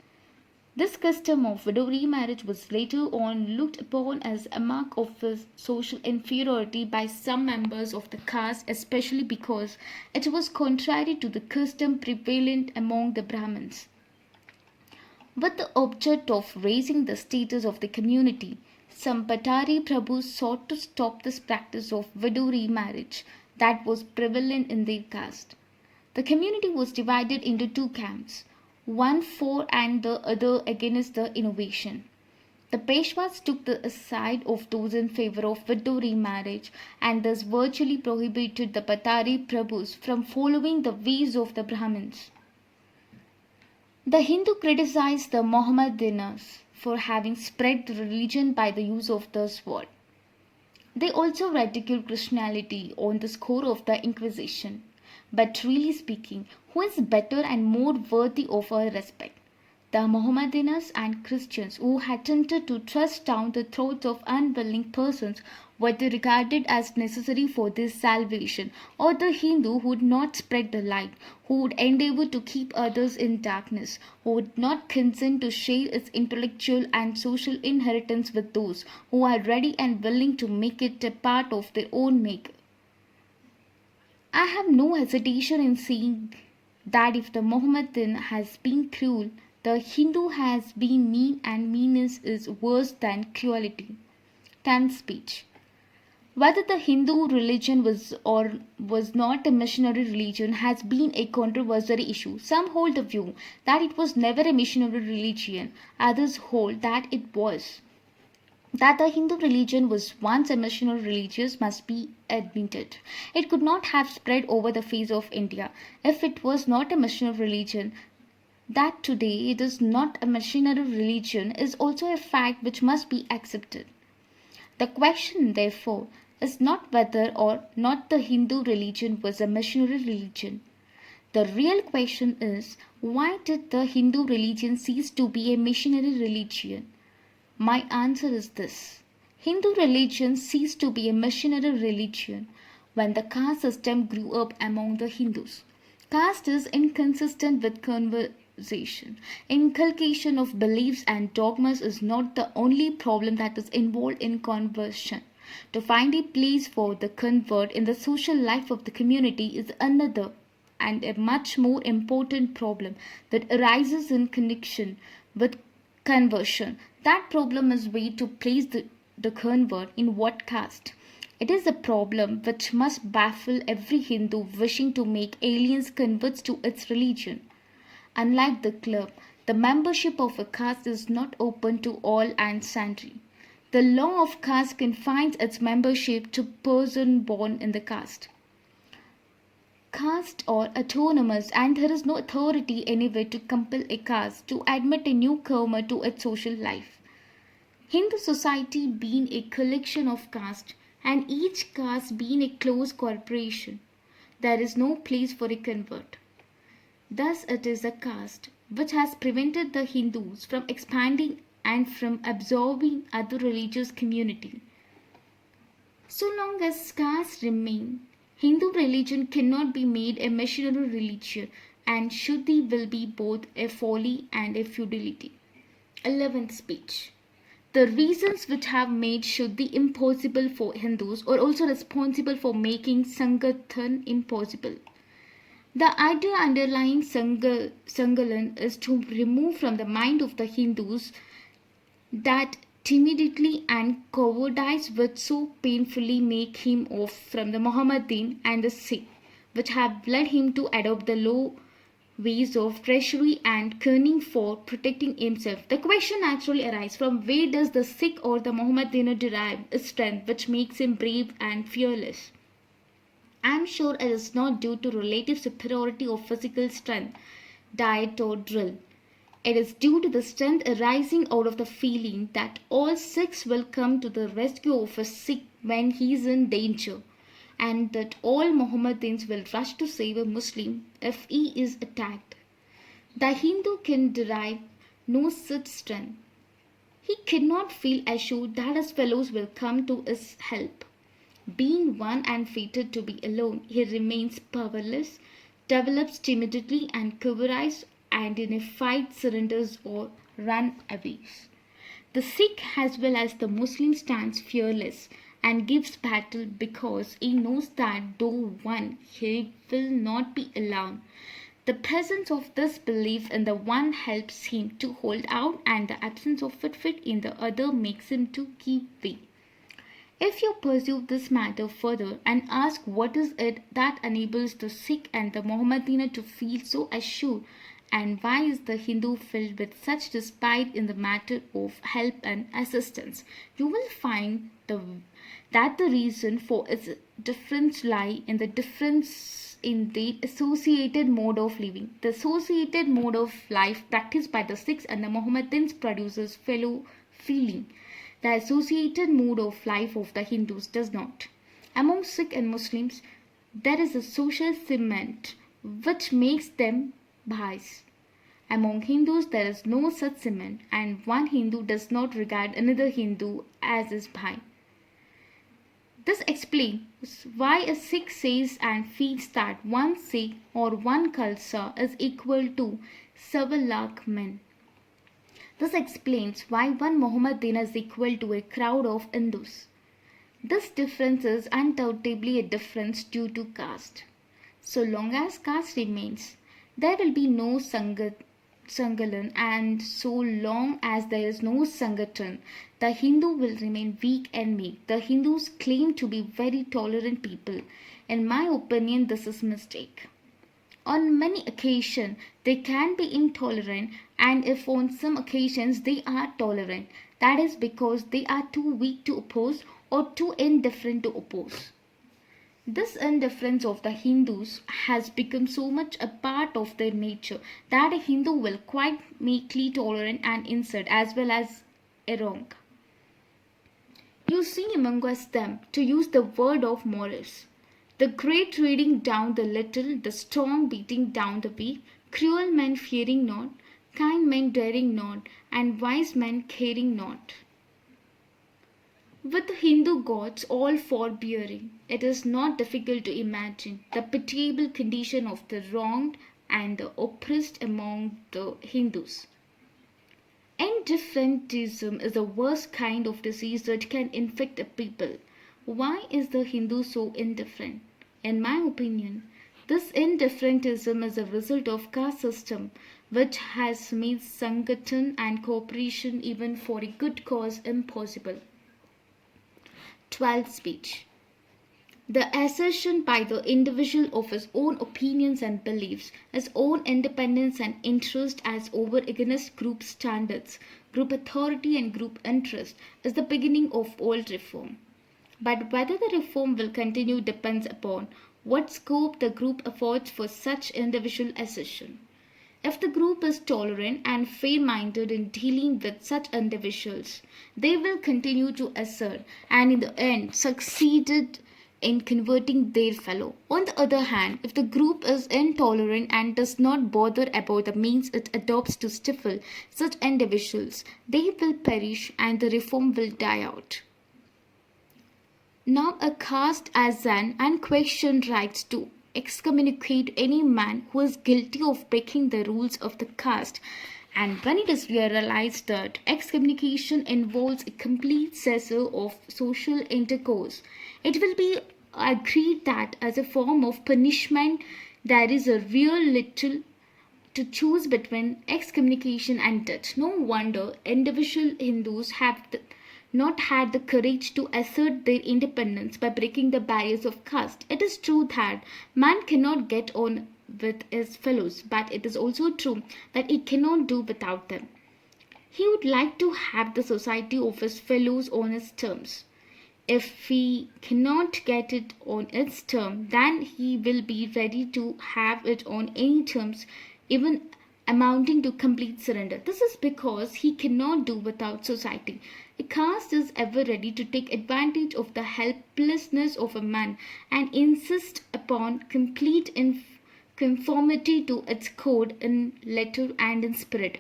[SPEAKER 1] This custom of widow remarriage was later on looked upon as a mark of social inferiority by some members of the caste, especially because it was contrary to the custom prevalent among the Brahmins. With the object of raising the status of the community, some Pathare Prabhus sought to stop this practice of widow remarriage that was prevalent in their caste. The community was divided into two camps, one for and the other against the innovation. The Peshwas took the side of those in favor of widow remarriage and thus virtually prohibited the Pathare Prabhus from following the ways of the Brahmins. The Hindu criticized the Mohammedans for having spread the religion by the use of the sword. They also ridiculed Christianity on the score of the Inquisition. But really speaking, who is better and more worthy of our respect? The Mohammedans and Christians who had attempted to thrust down the throats of unwilling persons whether regarded as necessary for their salvation, or the Hindu who would not spread the light, who would endeavor to keep others in darkness, who would not consent to share its intellectual and social inheritance with those who are ready and willing to make it a part of their own make. I have no hesitation in saying that if the Mohammedan has been cruel, the Hindu has been mean, and meanness is worse than cruelty. 10th speech. Whether the Hindu religion was or was not a missionary religion has been a controversial issue. Some hold the view that it was never a missionary religion, others hold that it was. That the Hindu religion was once a missionary religion must be admitted. It could not have spread over the face of India if it was not a missionary religion. That today it is not a missionary religion is also a fact which must be accepted. The question, therefore, is not whether or not the Hindu religion was a missionary religion. The real question is, why did the Hindu religion cease to be a missionary religion? My answer is this. Hindu religion ceased to be a missionary religion when the caste system grew up among the Hindus. Caste is inconsistent with conversation. Inculcation of beliefs and dogmas is not the only problem that is involved in conversion. To find a place for the convert in the social life of the community is another and a much more important problem that arises in connection with conversion. That problem is where to place the convert in what caste. It is a problem which must baffle every Hindu wishing to make aliens converts to its religion. Unlike the club, the membership of a caste is not open to all and sundry. The law of caste confines its membership to person born in the caste. Caste are autonomous, and there is no authority anywhere to compel a caste to admit a newcomer to its social life. Hindu society being a collection of castes, and each caste being a close corporation, there is no place for a convert. Thus it is a caste which has prevented the Hindus from expanding and from absorbing other religious community. So long as castes remain, Hindu religion cannot be made a missionary religion, and Shuddhi will be both a folly and a futility. 11th speech. The reasons which have made Shuddhi impossible for Hindus are also responsible for making Sangathan impossible. The idea underlying Sangalan is to remove from the mind of the Hindus that timidity and cowardice which so painfully make him off from the Mohammedan and the Sikh, which have led him to adopt the low ways of treachery and cunning for protecting himself. The question naturally arises, from where does the Sikh or the Mohammedan derive a strength which makes him brave and fearless? I am sure it is not due to relative superiority of physical strength, diet or drill. It is due to the strength arising out of the feeling that all Sikhs will come to the rescue of a Sikh when he is in danger, and that all Mohammedans will rush to save a Muslim if he is attacked. The Hindu can derive no such strength. He cannot feel assured that his fellows will come to his help. Being one and fated to be alone, he remains powerless, develops timidity and cowardice, and in a fight surrenders or runaways. The Sikh as well as the Muslim stands fearless and gives battle because he knows that though one, he will not be alone. The presence of this belief in the one helps him to hold out, and the absence of it in the other makes him to keep way. If you pursue this matter further and ask what is it that enables the Sikh and the Mohammedan to feel so assured, and why is the Hindu filled with such despite in the matter of help and assistance, you will find that the reason for its difference lie in the difference in the associated mode of living. The associated mode of life practiced by the Sikhs and the Mohammedans produces fellow feeling. The associated mode of life of the Hindus does not. Among Sikh and Muslims, there is a social cement which makes them bhais. Among Hindus, there is no such cement, and one Hindu does not regard another Hindu as his bhai. This explains why a Sikh says and feels that one Sikh or one Khalsa is equal to 7 lakh men. This explains why one Mohammedan is equal to a crowd of Hindus. This difference is undoubtedly a difference due to caste. So long as caste remains, there will be no Sangalan, and so long as there is no Sangatan, the Hindu will remain weak and meek. The Hindus claim to be very tolerant people. In my opinion, this is a mistake. On many occasions, they can be intolerant, and if on some occasions they are tolerant, that is because they are too weak to oppose or too indifferent to oppose. This indifference of the Hindus has become so much a part of their nature that a Hindu will quite meekly tolerate and insult as well as a wrong. You see amongst them, to use the word of Morris, the great reading down the little, the strong beating down the weak, cruel men fearing not, kind men daring not, and wise men caring not. With the Hindu gods all forbearing, it is not difficult to imagine the pitiable condition of the wronged and the oppressed among the Hindus. Indifferentism is the worst kind of disease that can infect a people. Why is the Hindu so indifferent? In my opinion, this indifferentism is a result of caste system which has made Sangatan and cooperation even for a good cause impossible. 12th speech. The assertion by the individual of his own opinions and beliefs, his own independence and interest as over against group standards, group authority and group interest is the beginning of all reform. But whether the reform will continue depends upon what scope the group affords for such individual assertion. If the group is tolerant and fair-minded in dealing with such individuals, they will continue to assert and in the end succeeded in converting their fellow. On the other hand, if the group is intolerant and does not bother about the means it adopts to stifle such individuals, they will perish and the reform will die out. Now a caste has an unquestioned right to excommunicate any man who is guilty of breaking the rules of the caste, and when it is realized that excommunication involves a complete cessation of social intercourse, it will be agreed that as a form of punishment there is a real little to choose between excommunication and death. No wonder individual Hindus have not had the courage to assert their independence by breaking the barriers of caste. It is true that man cannot get on with his fellows, but it is also true that he cannot do without them. He would like to have the society of his fellows on his terms. If he cannot get it on its term, then he will be ready to have it on any terms, even amounting to complete surrender. This is because he cannot do without society. A caste is ever ready to take advantage of the helplessness of a man and insist upon complete conformity to its code in letter and in spirit.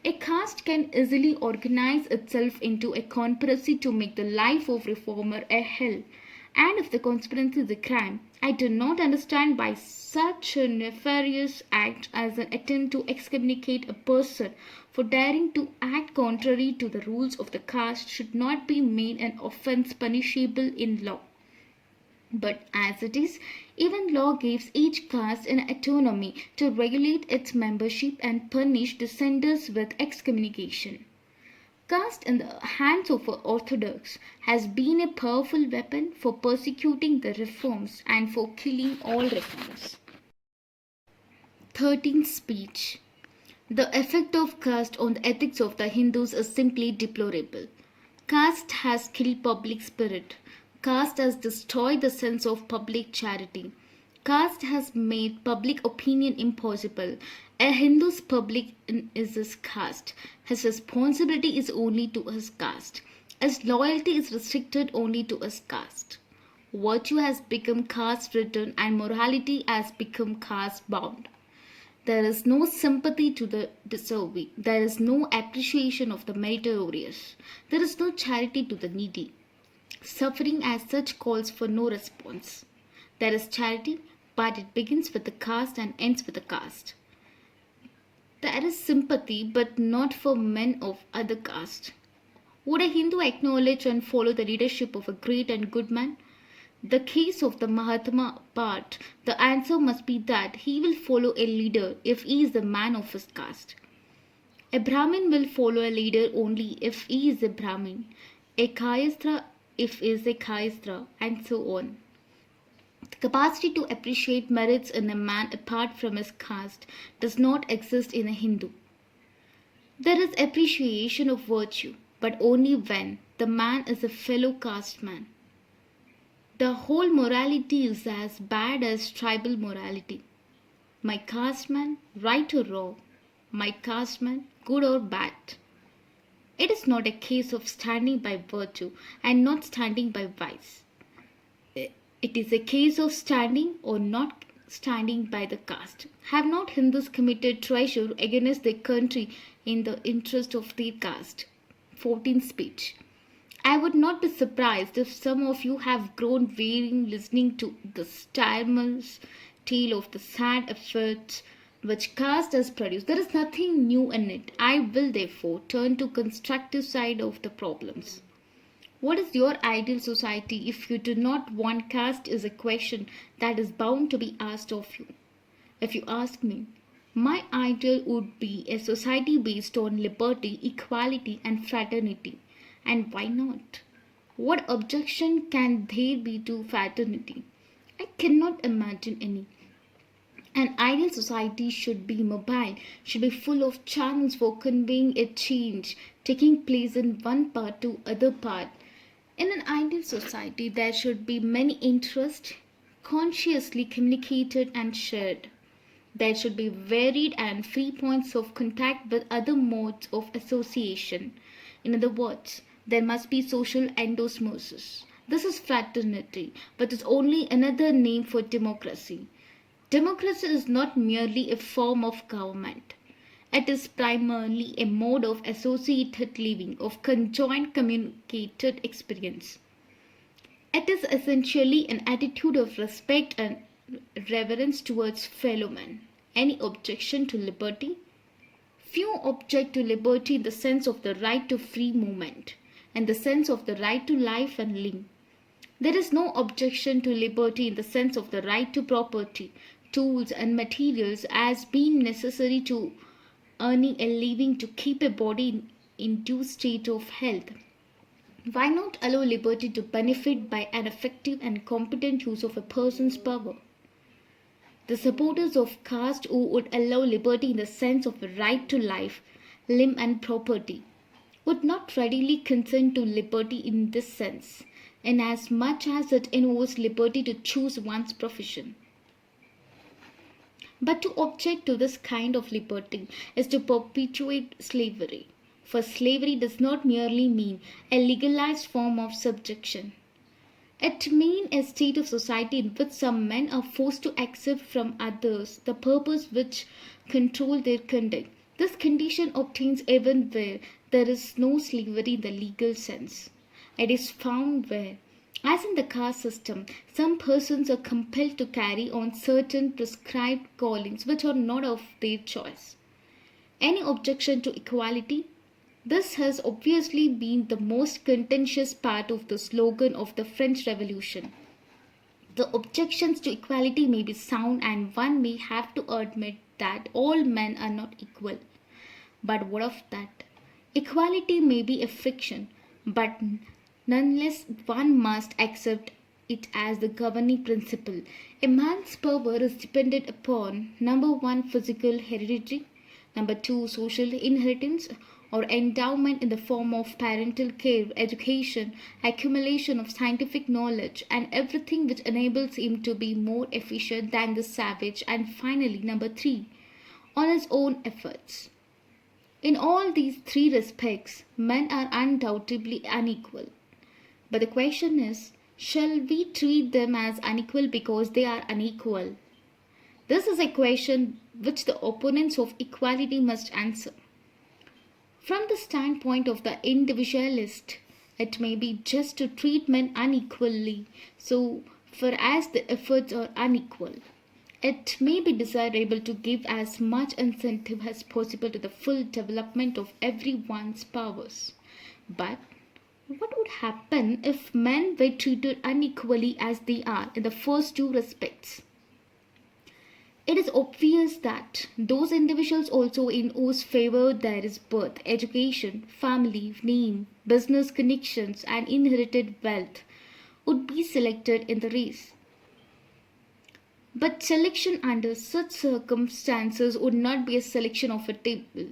[SPEAKER 1] A caste can easily organize itself into a conspiracy to make the life of reformer a hell. And if the conspiracy is a crime, I do not understand why such a nefarious act as an attempt to excommunicate a person for daring to act contrary to the rules of the caste should not be made an offense punishable in law. But as it is, even law gives each caste an autonomy to regulate its membership and punish dissenters with excommunication. Caste in the hands of orthodox has been a powerful weapon for persecuting the reforms and for killing all reformers. 13th speech. The effect of caste on the ethics of the Hindus is simply deplorable. Caste has killed public spirit. Caste has destroyed the sense of public charity. Caste has made public opinion impossible. A Hindu's public is his caste. His responsibility is only to his caste. His loyalty is restricted only to his caste. Virtue has become caste-ridden and morality has become caste-bound. There is no sympathy to the deserving. There is no appreciation of the meritorious. There is no charity to the needy. Suffering as such calls for no response. There is charity, but it begins with the caste and ends with the caste. There is sympathy, but not for men of other caste. Would a Hindu acknowledge and follow the leadership of a great and good man? The case of the Mahatma part, the answer must be that he will follow a leader if he is the man of his caste. A Brahmin will follow a leader only if he is a Brahmin, a Kayastra if he is a Kayastra, and so on. The capacity to appreciate merits in a man apart from his caste does not exist in a Hindu. There is appreciation of virtue, but only when the man is a fellow caste man. The whole morality is as bad as tribal morality. My caste man, right or wrong. My caste man, good or bad. It is not a case of standing by virtue and not standing by vice. It is a case of standing or not standing by the caste. Have not Hindus committed treachery against their country in the interest of their caste? 14th speech. I would not be surprised if some of you have grown weary listening to the timeless tale of the sad efforts which caste has produced. There is nothing new in it. I will therefore turn to constructive side of the problems. What is your ideal society if you do not want caste is a question that is bound to be asked of you. If you ask me, my ideal would be a society based on liberty, equality and fraternity. And why not? What objection can there be to fraternity? I cannot imagine any. An ideal society should be mobile, should be full of channels for conveying a change taking place in one part to other part. In an ideal society, there should be many interests consciously communicated and shared. There should be varied and free points of contact with other modes of association. In other words, there must be social endosmosis. This is fraternity, but is only another name for democracy. Democracy is not merely a form of government. It is primarily a mode of associated living, of conjoint communicated experience. It is essentially an attitude of respect and reverence towards fellow men. Any objection to liberty? Few object to liberty in the sense of the right to free movement, and the sense of the right to life and limb. There is no objection to liberty in the sense of the right to property, tools and materials as being necessary to earning a living to keep a body in due state of health. Why not allow liberty to benefit by an effective and competent use of a person's power? The supporters of caste who would allow liberty in the sense of a right to life, limb and property would not readily consent to liberty in this sense, inasmuch as it involves liberty to choose one's profession. But to object to this kind of liberty is to perpetuate slavery. For slavery does not merely mean a legalized form of subjection. It means a state of society in which some men are forced to accept from others the purpose which control their conduct. This condition obtains even where there is no slavery in the legal sense. It is found where, as in the caste system, some persons are compelled to carry on certain prescribed callings which are not of their choice. Any objection to equality? This has obviously been the most contentious part of the slogan of the French Revolution. The objections to equality may be sound, and one may have to admit that all men are not equal. But what of that? Equality may be a fiction, but nonetheless one must accept it as the governing principle. A man's power is dependent upon number 1 physical heredity, number 2 social inheritance or endowment in the form of parental care, education, accumulation of scientific knowledge, and everything which enables him to be more efficient than the savage, and finally number 3 on his own efforts. In all these 3 respects, men are undoubtedly unequal. But the question is, shall we treat them as unequal because they are unequal? This is a question which the opponents of equality must answer. From the standpoint of the individualist, It may be just to treat men unequally, so far as the efforts are unequal. It may be desirable to give as much incentive as possible to the full development of everyone's powers. But what would happen if men were treated unequally as they are in the first two respects? It is obvious that those individuals also in whose favor there is birth, education, family, name, business connections, and inherited wealth would be selected in the race. But selection under such circumstances would not be a selection of a table.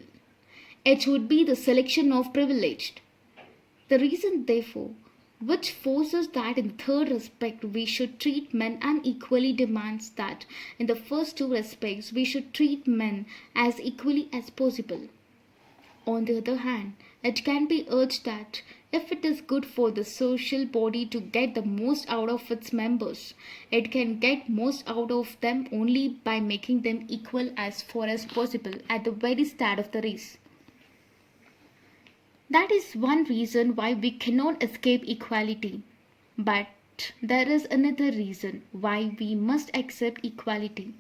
[SPEAKER 1] It would be the selection of privileged. The reason, therefore, which forces that in the third respect we should treat men unequally demands that in the first two respects we should treat men as equally as possible. On the other hand, it can be urged that if it is good for the social body to get the most out of its members, it can get most out of them only by making them equal as far as possible at the very start of the race. That is one reason why we cannot escape equality. But there is another reason why we must accept equality.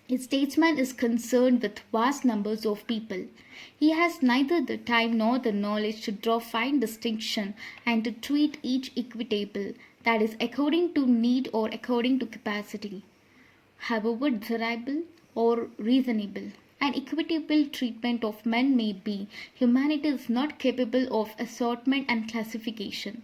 [SPEAKER 1] A statesman is concerned with vast numbers of people. He has neither the time nor the knowledge to draw fine distinction and to treat each equitable, that is, according to need or according to capacity, however desirable or reasonable. An equitable treatment of men may be. Humanity is not capable of assortment and classification.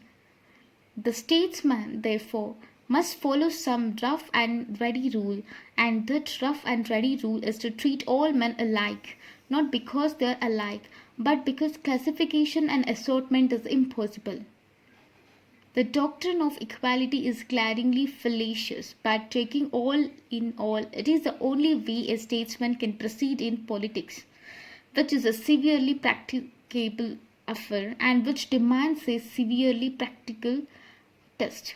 [SPEAKER 1] The statesman, therefore, must follow some rough and ready rule, and that rough and ready rule is to treat all men alike, not because they are alike, but because classification and assortment is impossible. The doctrine of equality is glaringly fallacious, but taking all in all, it is the only way a statesman can proceed in politics, which is a severely practicable affair and which demands a severely practical test.